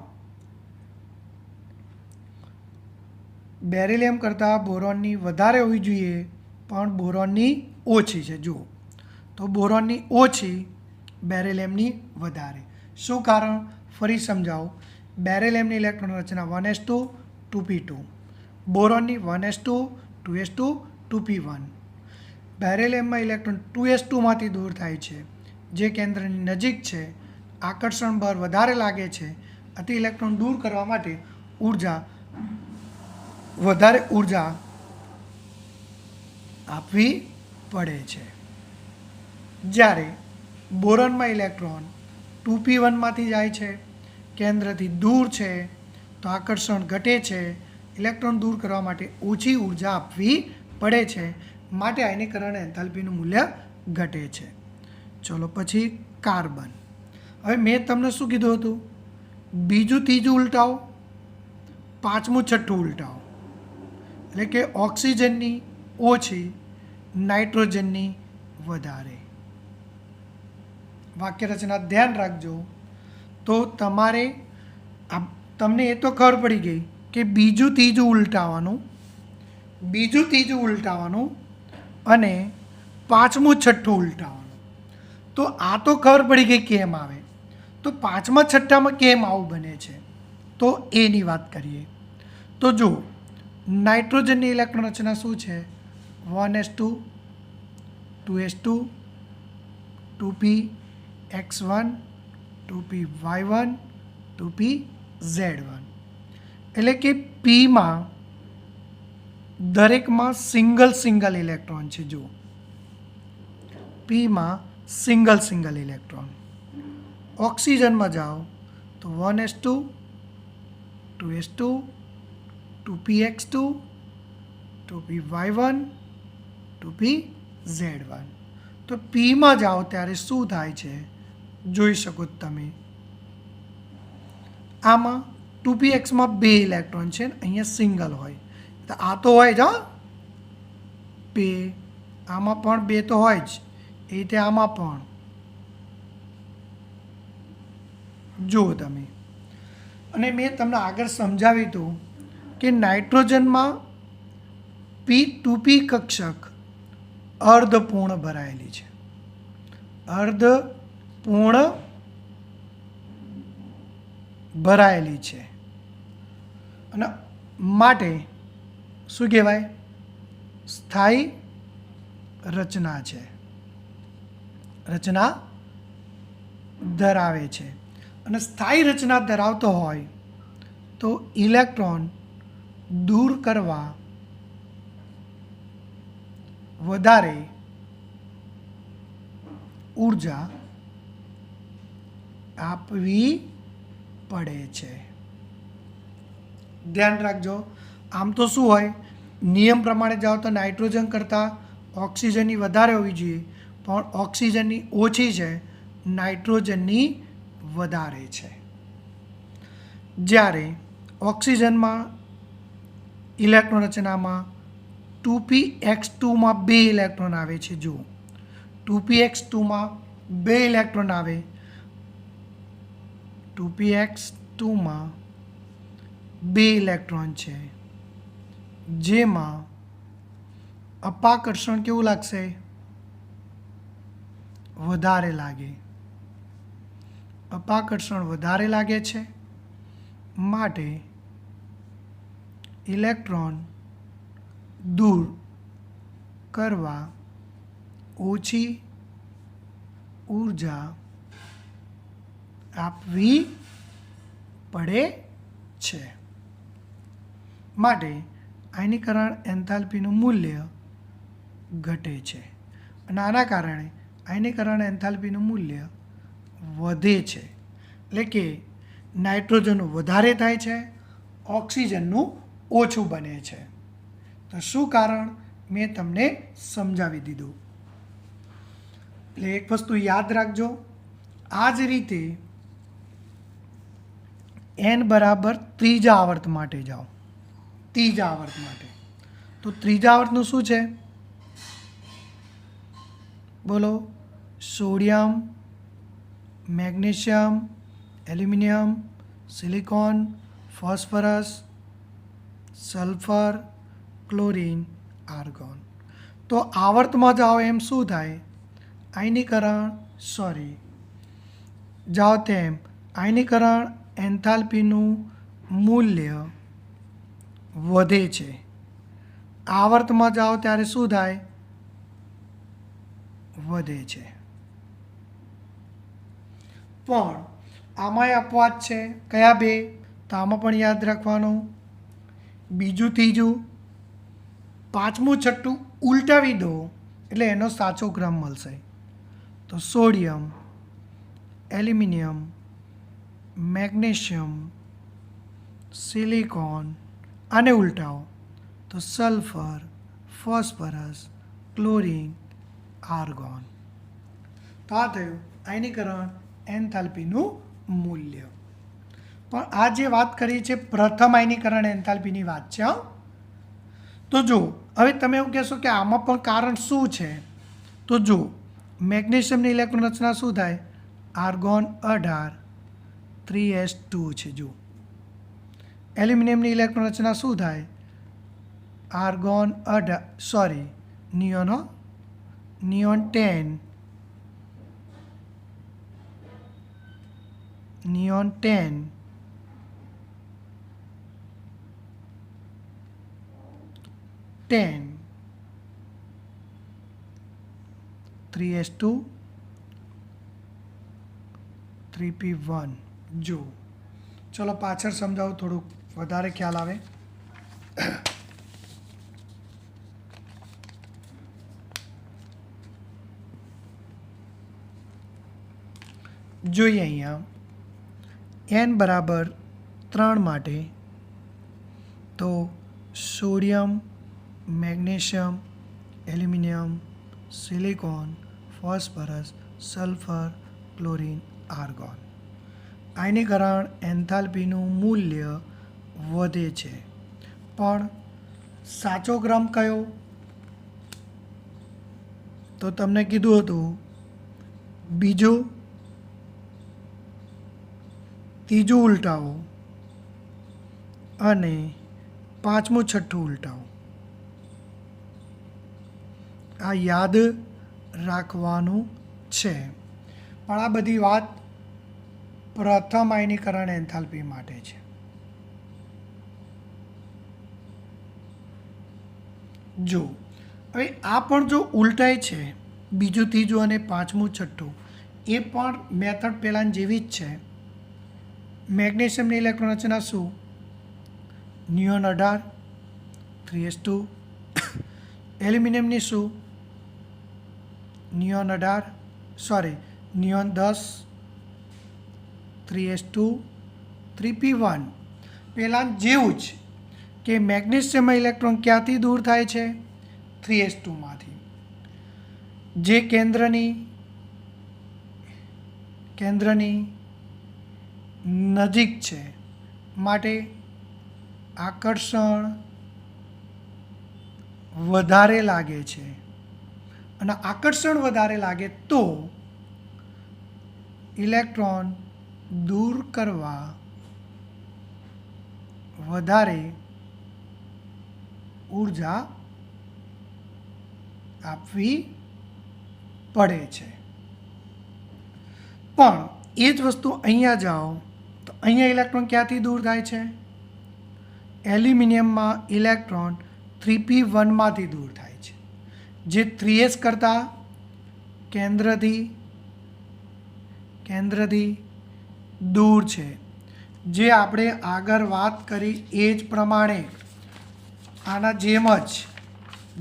બેરિલિયમ કરતાં બોરોનની વધારે હોવી જોઈએ, પણ બોરોનની ઓછી છે. જુઓ, તો બોરોનની ઓછી, બેરિલિયમની વધારે. શું કારણ? ફરી સમજાવું. બેરિલિયમની ઇલેક્ટ્રોન રચના 1s2 2p2, બોરોનની 1s2 2s2 2p1. બેરિલિયમમાં electron 2s2માંથી દૂર થાય છે, જે કેન્દ્રની નજીક છે, આકર્ષણ બળ વધારે લાગે છે, આથી ઇલેક્ટ્રોન દૂર કરવા માટે વધારે ઉર્જા આપવી પડે છે. જ્યારે બોરોનમાં ઇલેક્ટ્રોન 2p1માંથી જાય છે, કેન્દ્રથી દૂર છે, તો આકર્ષણ ઘટે છે. ઇલેક્ટ્રોન દૂર કરવા માટે ઓછી ઉર્જા આપવી પડે છે, માટે આયનીકરણ એન્થાલ્પીનું મૂલ્ય ઘટે છે. ચલો પછી કાર્બન. હવે મેં તમને શું કીધું હતું? બીજું ત્રીજું ઉલટાવો, પાંચમું છઠ્ઠું ઉલટાવો. એટલે કે ઓક્સિજનની ઓછી, નાઇટ્રોજનની વધારે. વાક્ય રચના ધ્યાન રાખજો. તો તમારે તમને એ તો ખબર પડી ગઈ કે બીજું ત્રીજું ઉલટાવવાનું અને પાંચમું છઠ્ઠું ઉલટાવવાનું. તો આ તો ખબર પડી ગઈ કેમ આવે. તો પાંચમા છઠ્ઠામાં કેમ આવું બને છે, તો એની વાત કરીએ. તો જો નાઇટ્રોજનની ઇલેક્ટ્રોન રચના શું છે? 1s2 2s2 2px1 2py1 2pz1. એટલે કે પીમાં દરેકમાં સિંગલ ઇલેક્ટ્રોન છે. જુઓ, પીમાં સિંગલ ઇલેક્ટ્રોન. ઓક્સિજનમાં જાઓ તો 1s2 2s2 2px2 2py1 2pz1. તો પીમાં જાઓ ત્યારે શું થાય છે જોઈ શકો તમે. આમાં 2pxમાં 2 ઇલેક્ટ્રોન છે ને અહીંયા સિંગલ હોય. તો આ તો હોય જ, બે આમાં પણ 2 તો હોય જ, એ રીતે આમાં પણ જુઓ તમે. અને મેં તમને આગળ સમજાવ્યું હતું કે નાઇટ્રોજનમાં P2p કક્ષક અર્ધપૂર્ણ ભરાયેલી છે. અર્ધપૂર્ણ ભરાયેલી છે અને માટે શું કહેવાય? સ્થાયી રચના છે, રચના ધરાવે છે. અને સ્થાયી રચના ધરાવતો હોય તો ઇલેક્ટ્રોન દૂર કરવા વધારે ઉર્જા આપવી પડે છે. ધ્યાન રાખજો. આમ તો શું હોય, નિયમ પ્રમાણે જાઓ તો નાઇટ્રોજન કરતાં ઓક્સિજનની વધારે હોવી જોઈએ, પણ ઓક્સિજનની ઓછી છે, નાઇટ્રોજનની વધારે છે. જ્યારે ઓક્સિજનમાં ઇલેક્ટ્રોન રચનામાં 2px2માં 2 ઇલેક્ટ્રોન આવે છે. જુઓ, 2px2માં 2 ઇલેક્ટ્રોન આવે. 2px2માં 2 ઇલેક્ટ્રોન છે, જેમાં અપાકર્ષણ કેવું લાગશે? વધારે લાગે. અપાકર્ષણ વધારે લાગે છે, માટે ઇલેક્ટ્રોન દૂર કરવા ઓછી ઉર્જા આપવી પડે છે. માટે આયનીકરણ એન્થાલ્પીનું મૂલ્ય ઘટે છે અને આના કારણે આયનીકરણ એન્થાલ્પીનું મૂલ્ય વધે છે. એટલે કે નાઇટ્રોજનનું વધારે થાય છે, ઓક્સિજનનું ઓછું બને છે. તો શું કારણ? મેં તમને સમજાવી દીધું. એટલે એક વસ્તુ યાદ રાખજો, આ જ રીતે n બરાબર ત્રીજા આવર્ત માટે જાઓ. ત્રીજા આવર્ત માટે તો ત્રીજા આવર્તનું શું છે? બોલો. Sodium, magnesium, aluminium, silicon, phosphorus, sulphur, chlorine, argon. તો આવર્તમાં જાઓ એમ શું થાય? જાઓ તેમ આયનીકરણ એન્થાલ્પીનું મૂલ્ય વધે છે. આવર્તમાં જાઓ ત્યારે શું થાય? વધે છે. પણ આમાંય અપવાદ છે. કયા બે? તો આમાં પણ યાદ રાખવાનું. બીજું ત્રીજું, પાંચમું છઠ્ઠું ઉલટાવી દો એટલે એનો સાચો ક્રમ મળશે. તો સોડિયમ, એલ્યુમિનિયમ, મેગ્નેશિયમ, સિલિકોન, આને ઉલટાવો તો સલ્ફર, ફોસ્ફરસ, ક્લોરિન, આર્ગોન. તો આ થયું આયનીકરણ એન્થાલ્પીનું મૂલ્ય. પણ આ જે વાત કરી છે પ્રથમ આયનીકરણ એન્થાલ્પીની વાત છે. તો જો હવે તમે એવું કહેશો કે આમાં પણ કારણ શું છે, તો જો મેગ્નેશિયમની ઇલેક્ટ્રોન રચના શું થાય, આર્ગોન 18 3s2 છે. જો એલ્યુમિનિયમની ઇલેક્ટ્રોન રચના શું થાય, આર્ગોન 18 નિયોન 10 3s2 3p1. જો ચલો પાછળ સમજાવું, થોડુંક વધારે ખ્યાલ આવે. જોઈએ અહીંયા n બરાબર 3 માટે તો sodium, magnesium, aluminium, silicon, phosphorus, sulphur, chlorine, argon. આયનીકરણ એન્થાલ્પીનું મૂલ્ય વધે છે. પણ સાચો ક્રમ કયો, તો તમને કીધું હતું બીજું, ત્રીજું ઉલટાવો અને પાંચમું છઠ્ઠું ઉલટાવો. આ યાદ રાખવાનું છે. પણ આ બધી વાત પ્રથમ આયનીકરણ એન્થાલ્પી માટે છે. જો હવે આ પણ જો ઉલટાય છે, બીજું, ત્રીજું અને પાંચમું, છઠ્ઠું, એ પણ મેથડ પહેલાં જેવી જ છે. મેગ્નેશિયમની ઇલેક્ટ્રોન રચના શું, નિયોન 18 3s2. એલ્યુમિનિયમની શું, નિયોન 10 3s2 3p1. પહેલાં જેવું જ કે મેગ્નેશિયમમાં ઇલેક્ટ્રોન ક્યાંથી દૂર થાય છે, 3s2 માંથી, જે કેન્દ્રની નજીક છે, માટે આકર્ષણ વધારે લાગે છે. અને આકર્ષણ વધારે લાગે તો ઇલેક્ટ્રોન દૂર કરવા વધારે ઉર્જા આપવી પડે છે. પણ એ જ વસ્તુ અહીંયા જાઓ તો અહીંયા ઇલેક્ટ્રોન ક્યાંથી દૂર થાય છે, એલ્યુમિનિયમમાં ઇલેક્ટ્રોન 3p1માંથી દૂર થાય છે, જે 3s કરતાં કેન્દ્રથી દૂર છે. જે આપણે આગળ વાત કરી એ જ પ્રમાણે આના જેમ જ,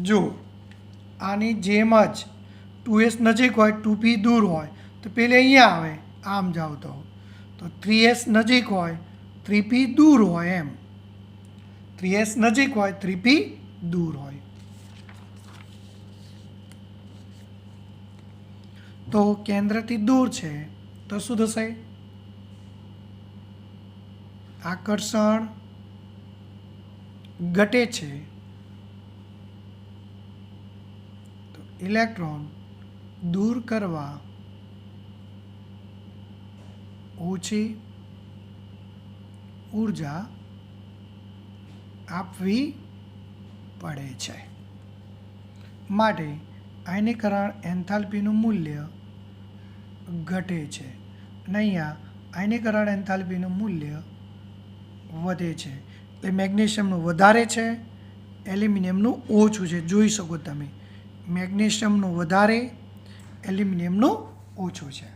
જો આની જેમ જ 2s નજીક હોય 2p દૂર હોય તો પેલે અહીંયા આવે, આમ જાઓ તો 3s નજીક હોય 3p દૂર હોય, એમ 3s નજીક હોય 3p દૂર હોય. તો કેન્દ્રથી દૂર છે તો શું થશે, આકર્ષણ ઘટે છે. તો ઇલેક્ટ્રોન દૂર કરવા ઓછી ઉર્જા આપવી પડે છે. માટે આયનીકરણ એન્થાલ્પીનું મૂલ્ય ઘટે છે. અને અહીંયા આયનીકરણ એન્થાલ્પીનું મૂલ્ય વધે છે. એટલે મેગ્નેશિયમનું વધારે છે, એલ્યુમિનિયમનું ઓછું છે. જોઈ શકો તમે, મેગ્નેશિયમનું વધારે, એલ્યુમિનિયમનું ઓછું છે.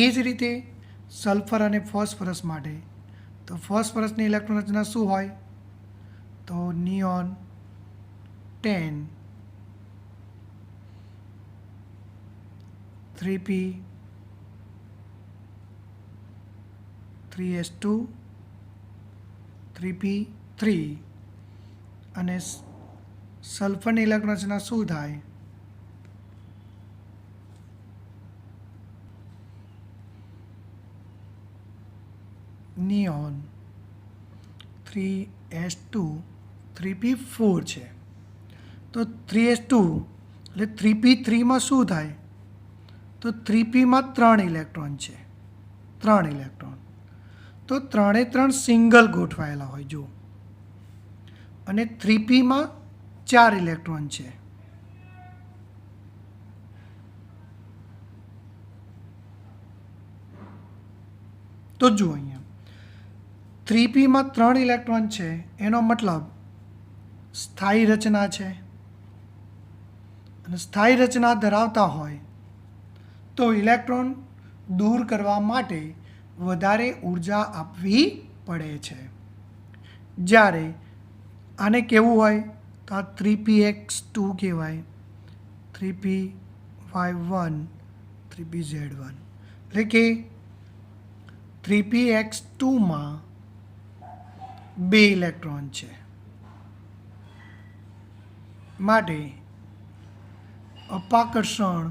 એ જ રીતે સલ્ફર અને ફોસ્ફરસ માટે, તો ફોસ્ફરસની ઇલેક્ટ્રોન રચના શું હોય, તો નિયોન 10 3p 3s2 3p3 અને સલ્ફરની ઇલેક્ટ્રોન રચના શું થાય? નિયોન 3s2 3p4 છે. તો 3s2 એટલે 3p3માં શું થાય? તો 3pમાં 3 ઇલેક્ટ્રોન છે, 3 ઇલેક્ટ્રોન. તો 3 સિંગલ ગોઠવાયેલા હોય જો, અને 3pમાં 4 ઇલેક્ટ્રોન છે. તો જુઓ અહીંયા 3pમાં 3 ઇલેક્ટ્રોન છે, એનો મતલબ સ્થાયી રચના છે, અને સ્થાયી રચના ધરાવતા હોય તો ઇલેક્ટ્રોન દૂર કરવા માટે વધારે ઉર્જા આપવી પડે છે. જ્યારે આને કેવું હોય તો આ 3px2 કહેવાય, 3p y1 3pz1, એટલે કે 3px2માં 2 ઇલેક્ટ્રોન છે, માટે અપાકર્ષણ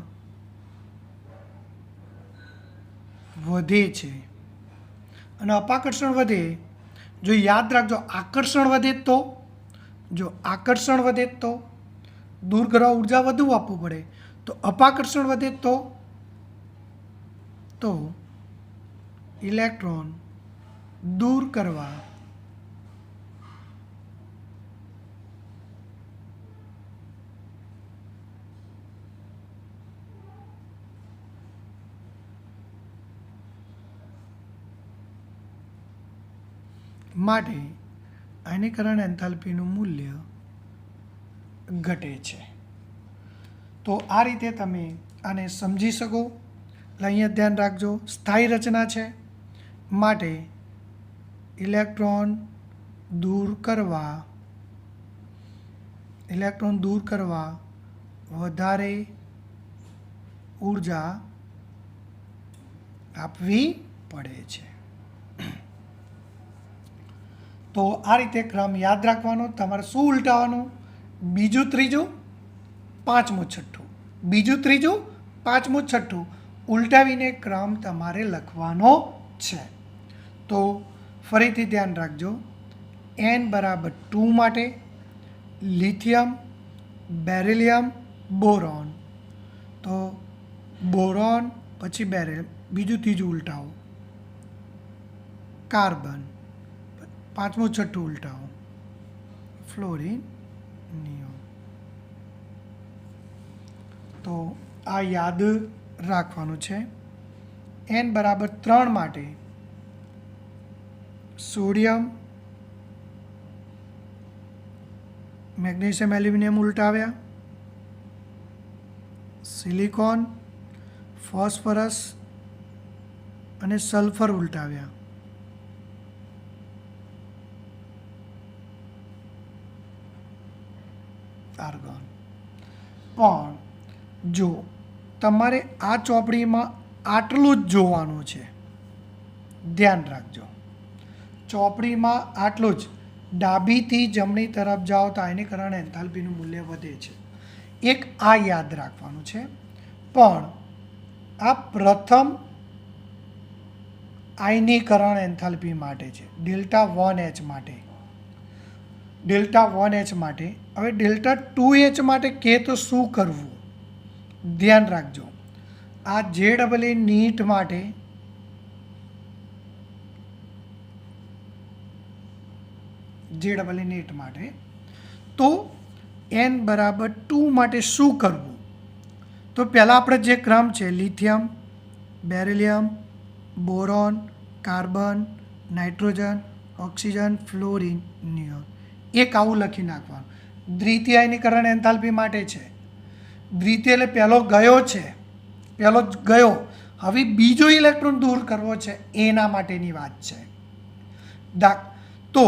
વધે છે. અને અપાકર્ષણ વધે, જો યાદ રાખજો આકર્ષણ વધે તો, જો આકર્ષણ વધે તો દૂર કરવા ઉર્જા વધુ આપવું પડે, તો અપાકર્ષણ વધે તો ઇલેક્ટ્રોન દૂર કરવા માટે આયનીકરણ એન્થાલ્પીનું મૂલ્ય ઘટે છે. તો આ રીતે તમે આને સમજી શકો. એટલે અહીંયા ધ્યાન રાખજો, સ્થાયી રચના છે માટે ઇલેક્ટ્રોન દૂર કરવા વધારે ઉર્જા આપવી પડે છે. તો આ રીતે ક્રમ યાદ રાખવાનો. તમારે શું ઉલટાવવાનું? બીજું ત્રીજું પાંચમું છઠ્ઠું, બીજું ત્રીજું પાંચમું છઠ્ઠું ઉલટાવીને ક્રમ તમારે લખવાનો છે. તો ફરીથી ધ્યાન રાખજો, n બરાબર 2 માટે લિથિયમ, બેરિલિયમ, બોરોન. તો બોરોન પછી બેરિલિયમ, બીજું ત્રીજું ઉલટાવો, કાર્બન, પાંચમું છઠ્ઠું ઉલટાવો, ફ્લોરિન, નિયોન. તો આ યાદ રાખવાનું છે. n બરાબર 3 માટે સોડિયમ, મેગ્નેશિયમ, એલ્યુમિનિયમ ઉલટાવ્યા, સિલિકોન, ફોસ્ફરસ અને સલ્ફર ઉલટાવ્યા. આર્ગોન. પણ જો તમારે આ ચોપડીમાં આટલું જ જોવાનું છે, ધ્યાન રાખજો, ચોપડીમાં આટલું જ, ડાબીથી જમણી તરફ જાઓ તો આયનીકરણ એન્થાલ્પીનું મૂલ્ય વધે છે. એક આ યાદ રાખવાનું છે. પણ આ પ્રથમ આયનીકરણ એન્થાલ્પી માટે છે, ડેલ્ટા 1H માટે, ડેલ્ટા 1H માટે. હવે ડેલ્ટા 2H માટે કે તો શું કરવું? ધ્યાન રાખજો, આ JEE નીટ માટે તો n બરાબર 2 માટે શું કરવું? તો પહેલાં આપણે જે ક્રમ છે lithium, beryllium, boron, carbon, nitrogen, oxygen, fluorine, neon, એક આવું લખી નાખવાનું. દ્વિતીય આયનીકરણ એન્થાલ્પી માટે છે. દ્વિતીય એટલે પહેલો ગયો છે, પહેલો ગયો, હવે બીજો ઇલેક્ટ્રોન દૂર કરવો છે, એના માટેની વાત છે. તો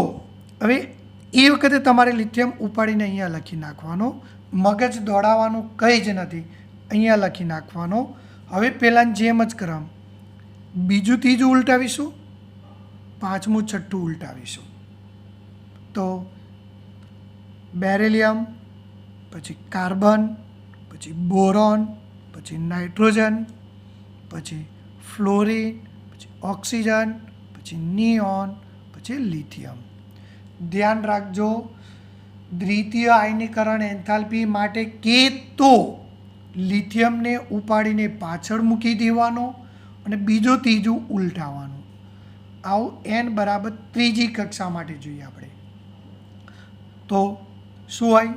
હવે એ વખતે તમારે લિથિયમ ઉપાડીને અહીંયા લખી નાખવાનો, મગજ દોડાવવાનું કંઈ જ નથી, અહીંયા લખી નાખવાનો. હવે પહેલાં જેમ જ ક્રમ, બીજું ત્રીજું ઉલટાવીશું, પાંચમું છઠ્ઠું ઉલટાવીશું. તો બેરિલિયમ, પછી કાર્બન, પછી બોરોન, પછી નાઇટ્રોજન, પછી ફ્લોરિન, પછી ઓક્સિજન, પછી નિયોન, પછી લિથિયમ. ધ્યાન રાખજો, દ્વિતીય આયનીકરણ એન્થાલ્પી માટે કે તો લિથિયમને ઉપાડીને પાછળ મૂકી દેવાનો અને બીજો ત્રીજું ઉલટાવવાનું. આવું n બરાબર ત્રીજી કક્ષા માટે જોઈએ આપણે. તો શું હોય?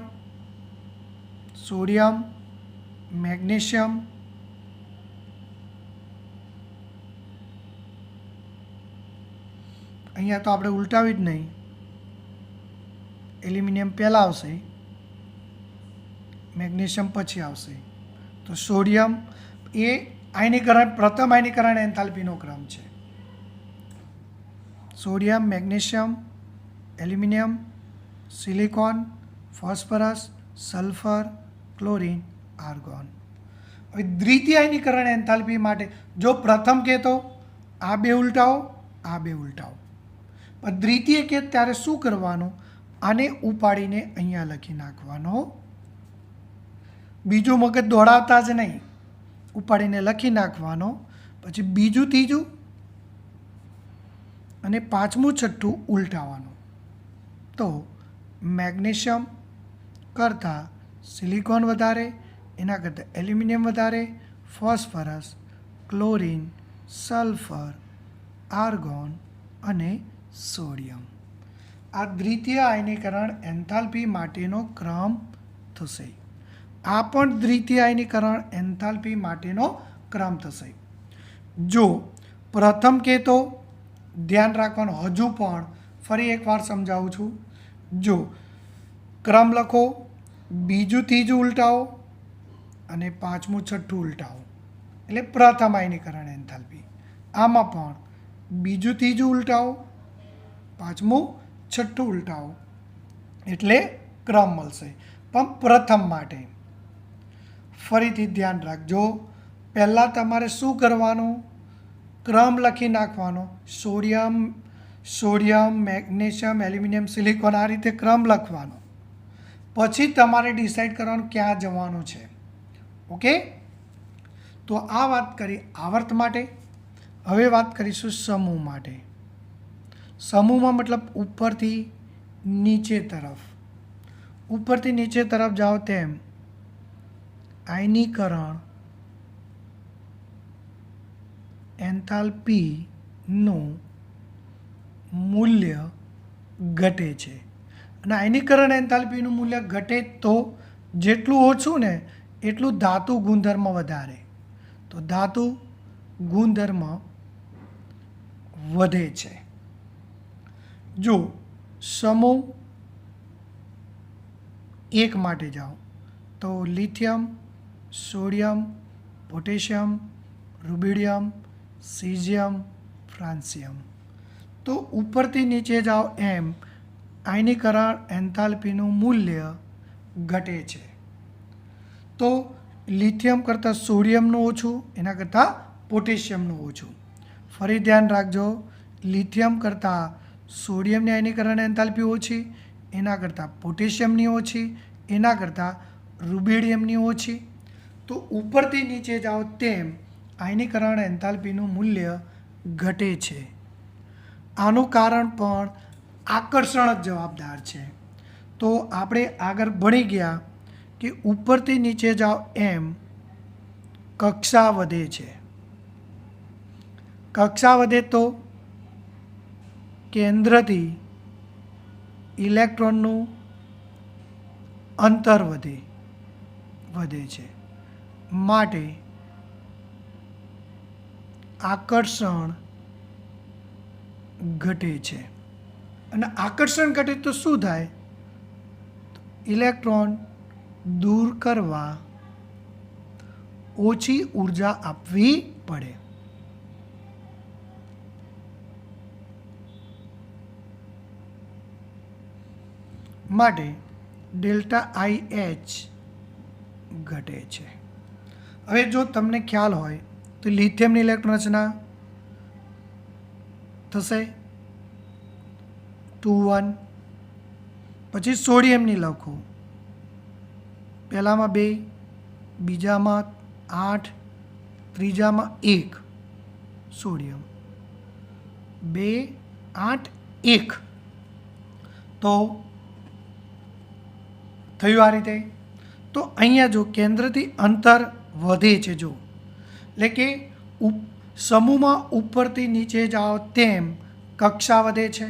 સોડિયમ, મેગ્નેશિયમ, અહીંયા તો આપણે ઉલટાવી જ નહીં, એલ્યુમિનિયમ પહેલાં આવશે, મેગ્નેશિયમ પછી આવશે. તો સોડિયમ એ આયનીકરણ, પ્રથમ આયનીકરણ એન્થાલ્પીનો ક્રમ છે. Sodium, magnesium, aluminium, silicon, phosphorus, sulphur, chlorine, argon. હવે દ્વિતીય આયનીકરણ એન્થાલ્પી માટે જો પ્રથમ કહેતો આ બે ઉલટાવો, આ બે ઉલટાવો, પણ દ્વિતીય કે ત્યારે શું કરવાનું? આને ઉપાડીને અહીંયા લખી નાખવાનો. બીજું મગજ દોડાવતા જ નહીં, ઉપાડીને લખી નાખવાનો. પછી બીજું ત્રીજું અને પાંચમું છઠ્ઠું ઉલટાવવાનું. તો મેગ્નેશિયમ કરતાં સિલિકોન વધારે, એના કરતાં એલ્યુમિનિયમ વધારે, ફોસ્ફરસ, ક્લોરિન, સલ્ફર, આર્ગોન અને સોડિયમ. આ દ્વિતીય આયનીકરણ એન્થાલ્પી માટેનો ક્રમ થશે. આ પણ દ્વિતીય આયનીકરણ એન્થાલ્પી માટેનો ક્રમ થશે. જો પ્રથમ કહેતો ધ્યાન રાખવાનું, હજુ પણ ફરી એકવાર સમજાવું છું. જો ક્રમ લખો, બીજું ત્રીજું ઉલટાવો અને પાંચમું છઠ્ઠું ઉલટાવો એટલે પ્રથમ આયનીકરણ એન્થાલ્પી. આમાં પણ બીજું ત્રીજું ઉલટાવો, પાંચમું છઠ્ઠું ઉલટાવો એટલે ક્રમ મળશે. પણ પ્રથમ માટે ફરીથી ધ્યાન રાખજો, પહેલાં તમારે શું કરવાનું? ક્રમ લખી નાખવાનો. સોડિયમ, મેગ્નેશિયમ, એલ્યુમિનિયમ, સિલિકોન, આ રીતે ક્રમ લખવાનો. પછી તમારે ડિસાઈડ કરવાનું ક્યાં જવાનું છે. ઓકે? તો આ વાત કરી આવર્ત માટે. હવે વાત કરીશું સમૂહ માટે. સમૂહમાં મતલબ ઉપરથી નીચે તરફ, ઉપરથી નીચે તરફ જાઓ તેમ આયનીકરણ એન્થાલ્પીનું મૂલ્ય ઘટે છે. અને આયનીકરણ એન્થાલ્પીનું મૂલ્ય ઘટે તો જેટલું ઓછું ને એટલું ધાતુ ગુણધર્મ વધારે. તો ધાતુ ગુણધર્મ વધે છે. જો સમૂહ એક માટે જાઓ તો lithium, sodium, potassium, rubidium, caesium, francium. તો ઉપરથી નીચે જાઓ એમ આયનીકરણ એન્થાલ્પીનું મૂલ્ય ઘટે છે. તો લિથિયમ કરતાં સોડિયમનું ઓછું, એના કરતાં પોટેશિયમનું ઓછું. ફરી ધ્યાન રાખજો, લિથિયમ કરતાં સોડિયમની આયનીકરણ એન્થાલ્પી ઓછી, એના કરતાં પોટેશિયમની ઓછી, એના કરતાં રૂબિડિયમની ઓછી. તો ઉપરથી નીચે જાઓ તેમ આયનીકરણ એન્થાલ્પીનું મૂલ્ય ઘટે છે. આનું કારણ પણ આકર્ષણ જ જવાબદાર છે. તો આપણે આગળ ભણી ગયા કે ઉપરથી નીચે જાઓ એમ કક્ષા વધે છે. કક્ષા વધે તો કેન્દ્રથી ઇલેક્ટ્રોનનું અંતર વધે છે. માટે આકર્ષણ ઘટે છે. અને આકર્ષણ ઘટે તો શું થાય? ઇલેક્ટ્રોન દૂર કરવા ઓછી ઉર્જા આપવી પડે. માટે ડેલ્ટા IH ઘટે છે. હવે જો તમને ખ્યાલ હોય તો લિથિયમની ઇલેક્ટ્રોન રચના થશે 2 1. પછી સોડિયમની લખો, પહેલામાં 2, બીજામાં 8, ત્રીજામાં 1 સોડિયમ, 2 8 1. તો થયું આ રીતે. તો અહીંયા જો કેન્દ્રથી અંતર વધે છે, જો એટલે કે સમૂહમાં ઉપરથી નીચે જાઓ તેમ કક્ષા વધે છે.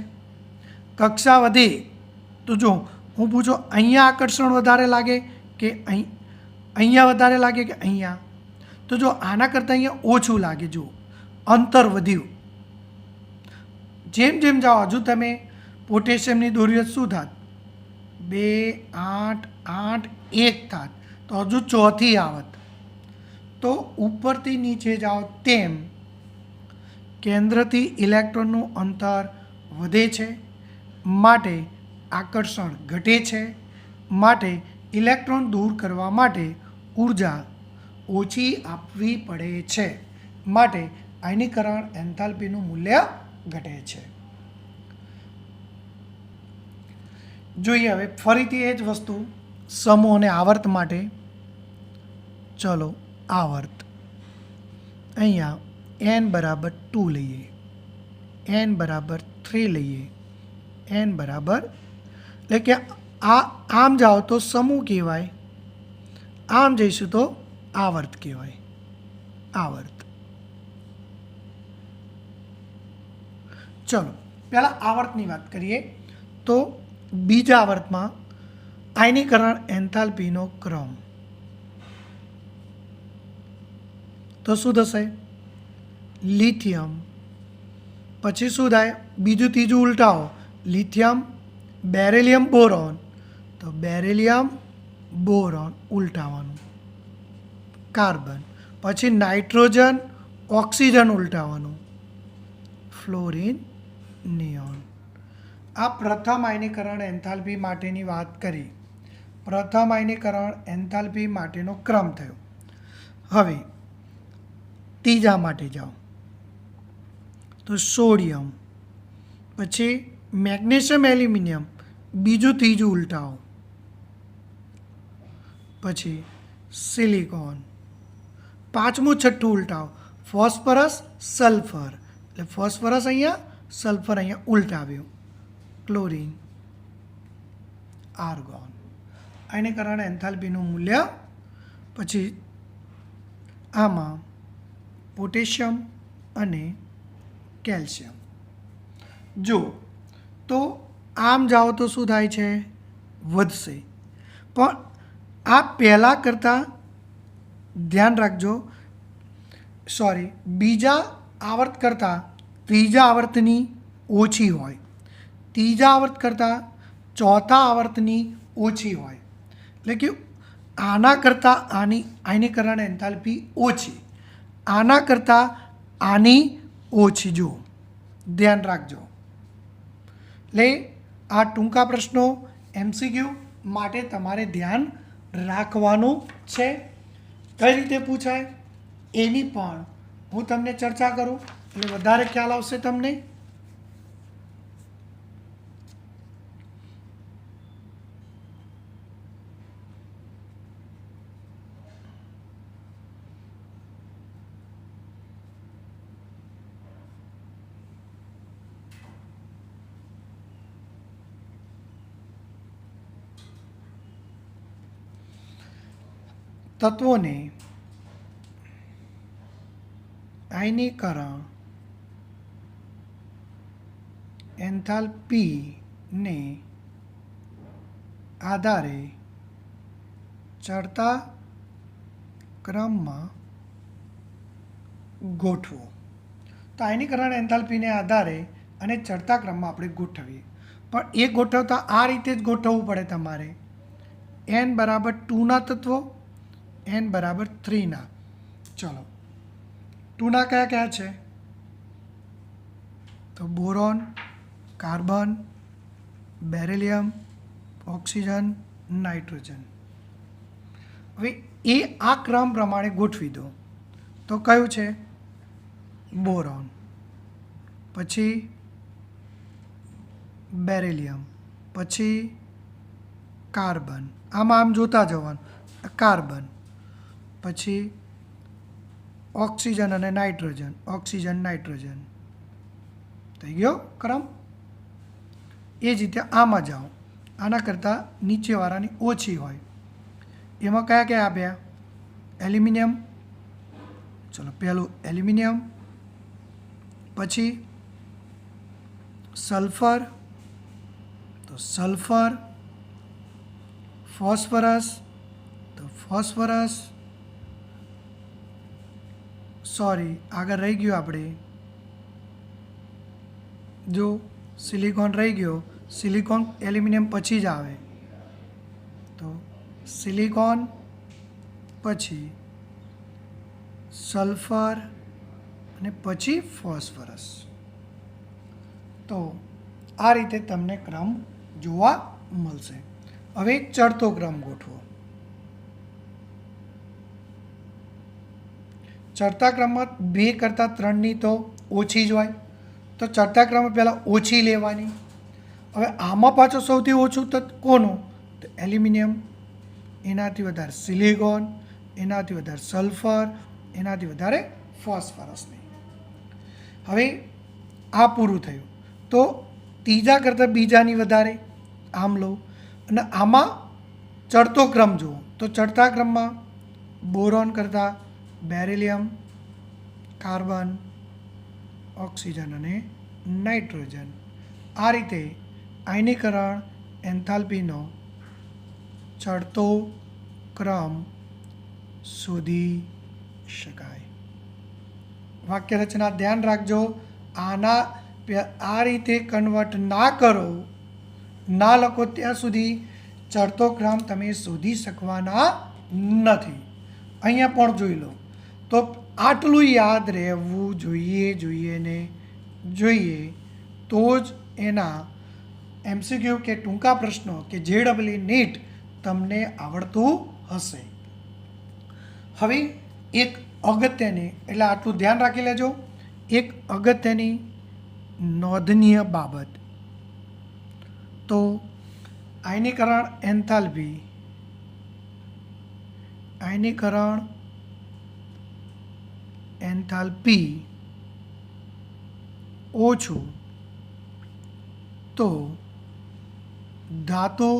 કક્ષા વધે તો જો હું પૂછો અહીંયા આકર્ષણ વધારે લાગે કે અહીંયા વધારે લાગે કે અહીંયા, તો જો આના કરતાં અહીંયા ઓછું લાગે. જો અંતર વધ્યું. જેમ જેમ જાઓ હજુ તમે પોટેશિયમની દોરીએ શું થાત, 2 8 8 1 થાત, તો હજુ ચોથી આવત. તો ઉપરથી નીચે જાઓ તેમ કેન્દ્રથી ઇલેક્ટ્રોનનું અંતર વધે છે, માટે આકર્ષણ ઘટે છે, માટે ઇલેક્ટ્રોન દૂર કરવા માટે ઉર્જા ઓછી આપવી પડે છે, માટે આયનીકરણ એન્થાલ્પીનું મૂલ્ય ઘટે છે. જોઈએ હવે ફરીથી એ જ વસ્તુ સમૂહ અને આવર્ત માટે. ચલો આવર્ત અહીંયા n બરાબર 2 લઈએ, n બરાબર 3 લઈએ, n બરાબર, એટલે કે આમ જાઓ તો સમૂહ કહેવાય, આમ જઈશું તો આવર્ત કહેવાય. આવર્ત. ચલો પહેલાં આવર્તની વાત કરીએ. તો બીજા આવર્તમાં આયનીકરણ એન્થાલ્પીનો ક્રમ. તો શું થશે, લિથિયમ, પછી શું થાય, બીજું ત્રીજું ઉલટાવો, લિથિયમ બેરિલિયમ બોરોન, તો બેરિલિયમ બોરોન ઉલટાવવાનું, કાર્બન, પછી નાઇટ્રોજન ઓક્સિજન ઉલટાવવાનું, ફ્લોરિન નિયોન. આ પ્રથમ આયનીકરણ એન્થાલ્પી માટેની વાત કરી. પ્રથમ આયનીકરણ એન્થાલ્પી માટેનો ક્રમ થયો. હવે ત્રીજા માટે જાઓ તો સોડિયમ, પછી મેગ્નેશિયમ એલ્યુમિનિયમ, બીજું ત્રીજું ઉલટાવો, પછી સિલિકોન, પાંચમું છઠ્ઠું ઉલટાવો, ફોસ્ફરસ સલ્ફર, એટલે ફોસ્ફરસ અહીંયા, સલ્ફર અહીંયા ઉલટાવ્યું, ક્લોરિન આર્ગોન. આને કારણે એન્થાલ્પીનું મૂલ્ય. પછી આમાં પોટેશિયમ અને કેલ્શિયમ. જો તો આમ જાઓ તો શું થાય છે, વધશે. પણ આ પહેલાં કરતાં ધ્યાન રાખજો, બીજા આવર્ત કરતાં ત્રીજા આવર્તની ઓછી હોય, ત્રીજા આવર્ત કરતાં ચોથા આવર્તની ઓછી હોય. એટલે કે આના કરતાં આની આયનીકરણ એન્થાલ્પી ઓછી, આના કરતાં આની ઓછી. જો ધ્યાન રાખજો. એટલે આ ટૂંકા પ્રશ્નો MCQ માટે તમારે ધ્યાન રાખવાનું છે. કઈ રીતે પૂછાય એની પણ હું તમને ચર્ચા કરું એટલે વધારે ખ્યાલ આવશે તમને. તત્વોને આયનીકરણ એન્થાલ્પીને આધારે ચડતા ક્રમમાં ગોઠવો. તો આયનીકરણ એન્થાલ્પીને આધારે અને ચડતા ક્રમમાં આપણે ગોઠવીએ. પણ એ ગોઠવતા આ રીતે જ ગોઠવવું પડે તમારે. n બરાબર 2ના તત્વો, n બરાબર 3ના. ચલો 2ના કયા કયા છે, તો boron, carbon, beryllium, oxygen, nitrogen. હવે એ આ ક્રમ પ્રમાણે ગોઠવી દો. તો કયું છે, બોરોન, પછી બેરિલિયમ, પછી કાર્બન, આમ જોતા જવાનું, કાર્બન, પછી ઓક્સિજન અને નાઇટ્રોજન, ઓક્સિજન નાઇટ્રોજન, થઈ ગયો ક્રમ. એ જ રીતે આમાં જાઓ, આના કરતાં નીચેવાળાની ઓછી હોય, એમાં કયા કયા આપ્યા? એલ્યુમિનિયમ, ચલો પહેલું એલ્યુમિનિયમ, પછી સલ્ફર, તો સલ્ફર, ફોસ્ફરસ, તો ફોસ્ફરસ, સોરી આગળ રહી ગયું આપણે, જો સિલિકોન રહી ગયો, સિલિકોન એલ્યુમિનિયમ પછી જ આવે, તો સિલિકોન, પછી સલ્ફર અને પછી ફોસ્ફરસ. તો આ રીતે તમને ક્રમ જોવા મળશે. હવે એક ચડતો ક્રમ ગોઠવો. ચડતા ક્રમમાં 2 કરતાં 3ની તો ઓછી જ હોય, તો ચડતા ક્રમમાં પહેલાં ઓછી લેવાની. હવે આમાં પાછું સૌથી ઓછું તો કોનું? તો એલ્યુમિનિયમ, એનાથી વધારે સિલિકોન, એનાથી વધારે સલ્ફર, એનાથી વધારે ફોસ્ફરસની. હવે આ પૂરું થયું, તો ત્રીજા કરતાં બીજાની વધારે આમ લો, અને આમાં ચડતો ક્રમ જુઓ, તો ચડતા ક્રમમાં બોરોન કરતાં બેરિલિયમ, કાર્બન, ઓક્સિજન અને નાઇટ્રોજન. આ રીતે આયનીકરણ એન્થાલ્પીનો ચડતો ક્રમ શોધી શકાય. વાક્ય રચના ધ્યાન રાખજો, આ રીતે કન્વર્ટ ના કરો, ના લખો ત્યાં સુધી ચડતો ક્રમ તમે શોધી શકવાના નથી. અહીંયા પણ જોઈ લો, તો આટલું યાદ રહેવું જોઈએ, તો જ એના MCQ કે ટૂંકા પ્રશ્નો કે JEE નીટ તમને આવડતું હશે. હવે એક અગત્યની, એટલે આટલું ધ્યાન રાખી લેજો, એક અગત્યની નોંધનીય બાબત, તો આયનીકરણ એન્થાલ્પી ઓછું તો ધાતુ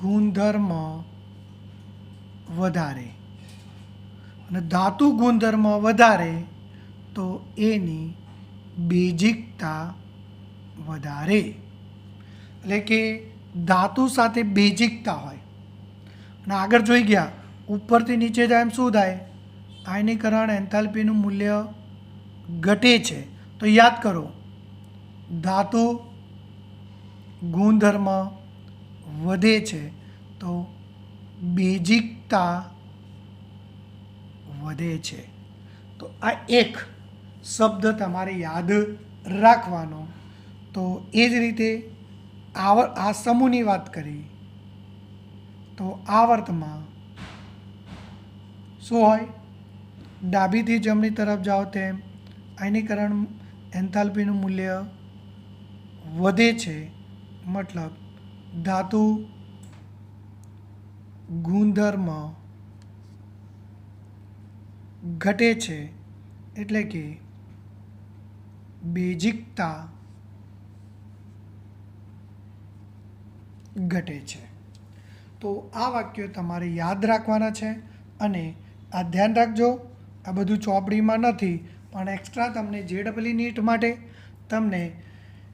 ગુણધર્મ વધારે, અને ધાતુ ગુણધર્મ વધારે તો એની બેઝિકતા વધારે. એટલે કે ધાતુ સાથે બેઝિકતા હોય, અને આગળ જોઈ ગયા ઉપરથી નીચે જાય એમ શું થાય? આયનીકરણ એન્થાલ્પીનું મૂલ્ય ઘટે છે. તો યાદ કરો, ધાતુ ગુણધર્મ વધે છે તો બેઝિકતા વધે છે. તો આ એક શબ્દ તમારે યાદ રાખવાનો. તો એ જ રીતે આ સમૂહની વાત કરી, તો આવર્તમાં શું હોય? ડાબીથી જમણી તરફ જાઓ તેમ આયનીકરણ એન્થાલ્પીનું મૂલ્ય વધે છે, મતલબ ધાતુ ગુણધર્મ ઘટે છે, એટલે કે બેઝિકતા ઘટે છે. તો આ વાક્યો તમારે યાદ રાખવાના છે, અને આ ધ્યાન રાખજો, આ બધું ચોપડીમાં નથી, પણ એક્સ્ટ્રા તમને JEE નીટ માટે તમને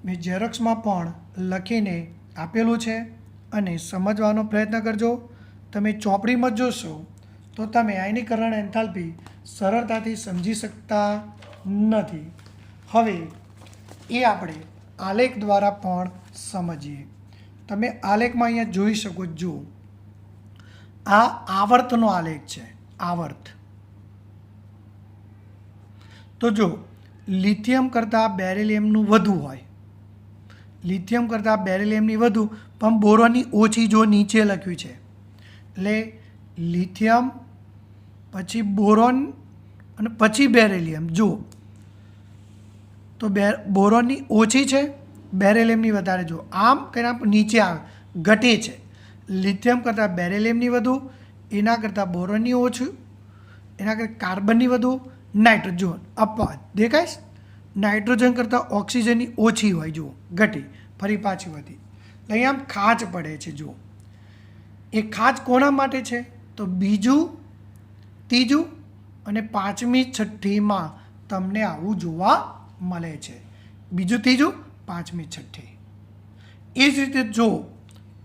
મેં ઝેરોક્સમાં પણ લખીને આપેલું છે, અને સમજવાનો પ્રયત્ન કરજો. તમે ચોપડીમાં જોશો તો તમે આયનીકરણ એન્થાલ્પી સરળતાથી સમજી શકતા નથી. હવે એ આપણે આલેખ દ્વારા પણ સમજીએ. તમે આલેખમાં અહીંયા જોઈ શકો, જો આ આવર્તનો આલેખ છે, આવર્ત. તો જો લિથિયમ કરતાં બેરિલિયમનું વધુ હોય, લિથિયમ કરતાં બેરિલિયમની વધુ, પણ બોરોનની ઓછી, જો નીચે લખ્યું છે, એટલે લિથિયમ પછી બોરોન અને પછી બેરિલિયમ. જો તો બોરોનની ઓછી છે બેરેલિયમની વધારે. જો આમ કંઈ નીચે આવે ઘટે છે. લિથિયમ કરતાં બેરેલિયમની વધુ, એના કરતાં બોરોનની ઓછું, એના કરતાં કાર્બનની વધુ, નાઇટ્રોજન અપવાદ દેખાય છે. નાઇટ્રોજન કરતાં ઓક્સિજનની ઓછી હોય. જુઓ ઘટી, ફરી પાછી વધી. અહીંયા આમ ખાંચ પડે છે. જુઓ એ ખાંચ કોના માટે છે? તો બીજું, ત્રીજું અને પાંચમી છઠ્ઠીમાં તમને આવું જોવા મળે છે. બીજું, ત્રીજું, પાંચમી, છઠ્ઠી. એ જ રીતે જો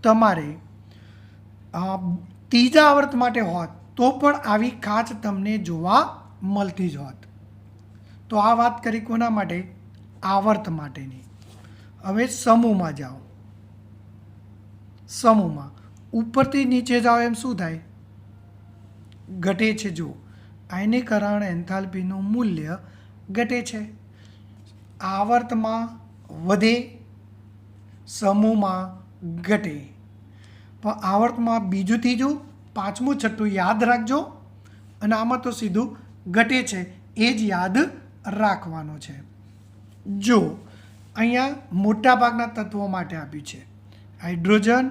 તમારે ત્રીજા આવર્ત માટે હોત તો પણ આવી ખાંચ તમને જોવા મળતી જ હોત. તો આ વાત કરી કોના માટે? આવર્ત માટેની. હવે સમૂહમાં જાઓ. સમૂહમાં ઉપરથી નીચે જાઓ એમ શું થાય? ઘટે છે. જો આયનીકરણ એન્થાલ્પીનું મૂલ્ય ઘટે છે. આવર્તમાં વધે, સમૂહમાં ઘટે. પણ આવર્તમાં બીજું, ત્રીજું, પાંચમું, છઠ્ઠું યાદ રાખજો. અને આમાં તો સીધું ઘટે છે, એ જ યાદ રાખવાનું છે. જો અહીંયા મોટાભાગના તત્વો માટે આપ્યું છે. હાઇડ્રોજન,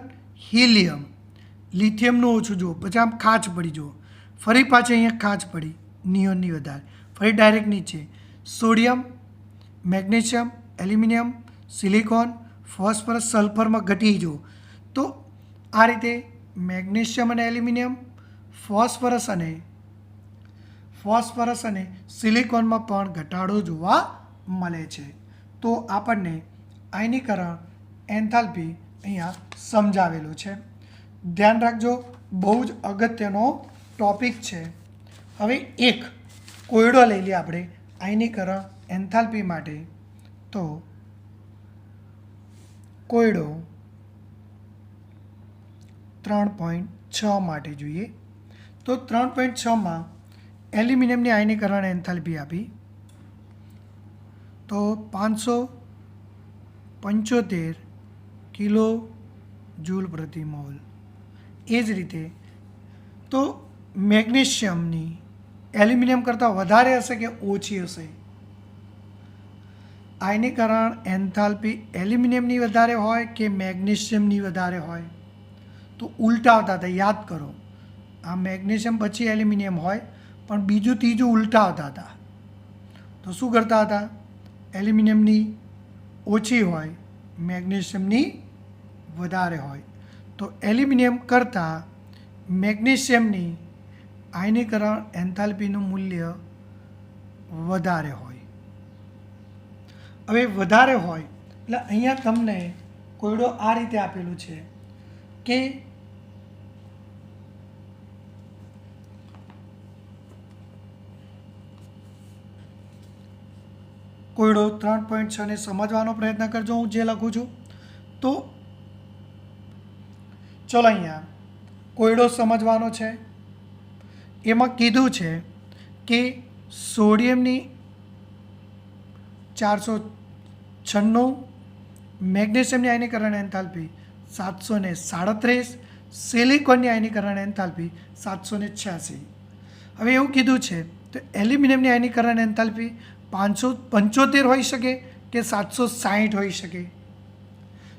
હિલિયમ, લિથિયમનું ઓછું જુઓ, પછી આમ ખાંચ પડી જુઓ, ફરી પાછી અહીંયા ખાંચ પડી, નિયોનની વધારે, ફરી ડાયરેક્ટ નીચે. Sodium, magnesium, aluminium, silicon, phosphorus, સલ્ફરમાં ઘટી જુઓ. તો આ રીતે મેગ્નેશિયમ અને એલ્યુમિનિયમ, ફોસ્ફરસ અને સિલિકોનમાં પણ ઘટાડો જોવા મળે છે. તો આપણને આયનીકરણ એન્થાલ્પી અહીંયા સમજાવેલું છે. ધ્યાન રાખજો, બહુ જ અગત્યનો ટોપિક છે. હવે એક કોયડો લઈ લઈએ આપણે આયનીકરણ એન્થાલ્પી માટે. તો કોયડો 3.6 માટે જોઈએ. તો 3.6માં એલ્યુમિનિયમની આયનીકરણ એન્થાલ્પી આપી તો 575 કિલો જૂલ પ્રતિ મોલ. એ જ રીતે તો મેગ્નેશિયમની એલ્યુમિનિયમ કરતાં વધારે હશે કે ઓછી હશે? આયનીકરણ એન્થાલ્પી એલ્યુમિનિયમની વધારે હોય કે મેગ્નેશિયમની વધારે હોય? તો ઉલટાવતા હતા, યાદ કરો. આ મેગ્નેશિયમ પછી એલ્યુમિનિયમ હોય, પણ બીજું ત્રીજું ઉલટાવતા હતા. તો શું કરતા હતા? એલ્યુમિનિયમની ઓછી હોય, મેગ્નેશિયમની વધારે હોય. તો એલ્યુમિનિયમ કરતાં મેગ્નેશિયમની આયનીકરણ એન્થાલ્પીનું મૂલ્ય વધારે હોય. હવે વધારે હોય એટલે અહીંયા તમને કોયડો આ રીતે આપેલું છે કે કોયડો 3.6 ને સમજવાનો પ્રયત્ન કરજો. હું જે લખું છું તો ચલો અહીંયા કોયડો સમજવાનો છે. એમાં કીધું છે કે સોડિયમની 496, મેગ્નેશિયમની આયનીકરણ એન્થાલ્પી 737, સિલિકોનની આયનીકરણ એન્થાલ્પી 786. હવે એવું કીધું છે તો એલ્યુમિનિયમની આયનીકરણ એન્થાલ્પી 575 હોઈ શકે કે 760 હોઈ શકે?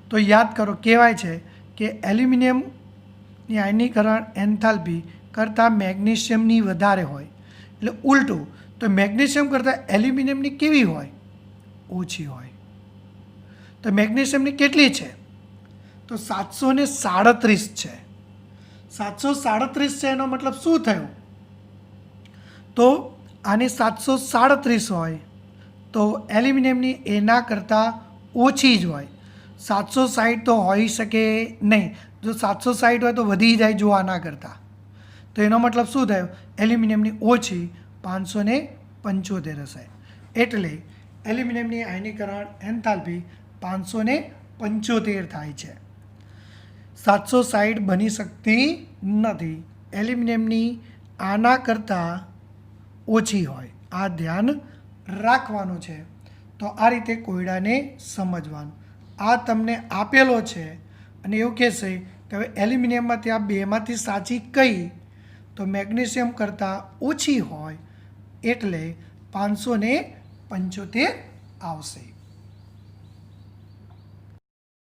તો યાદ કરો, કહેવાય છે કે એલ્યુમિનિયમની આયનીકરણ એન્થાલ્પી કરતાં મેગ્નેશિયમની વધારે હોય. એટલે ઉલટું, તો મેગ્નેશિયમ કરતાં એલ્યુમિનિયમની કેવી હોય? ઓછી હોય. તો મેગ્નેશિયમની કેટલી છે? તો 737 છે. 737 છે એનો મતલબ શું થયો? તો આની 737 હોય તો એલ્યુમિનિયમની એના કરતાં ઓછી જ હોય. 760 તો હોઈ શકે નહીં. જો 760 હોય તો વધી જાય જો આના કરતાં. તો એનો મતલબ શું થયો? એલ્યુમિનિયમની ઓછી 575 હશે. એટલે એલ્યુમિનિયમની આયનીકરણ એન્થાલ્પી 575 થાય છે. 760 બની શકતી નથી. એલ્યુમિનિયમની આના કરતાં ઓછી હોય. આ ધ્યાન રાખવાનું છે. તો આ રીતે કોયડાને સમજવાનું. આ તમને આપેલો છે અને એવું કહેશે કે હવે એલ્યુમિનિયમમાંથી આ બેમાંથી સાચી કઈ? તો મેગ્નેશિયમ કરતાં ઓછી હોય એટલે 575 આવશે.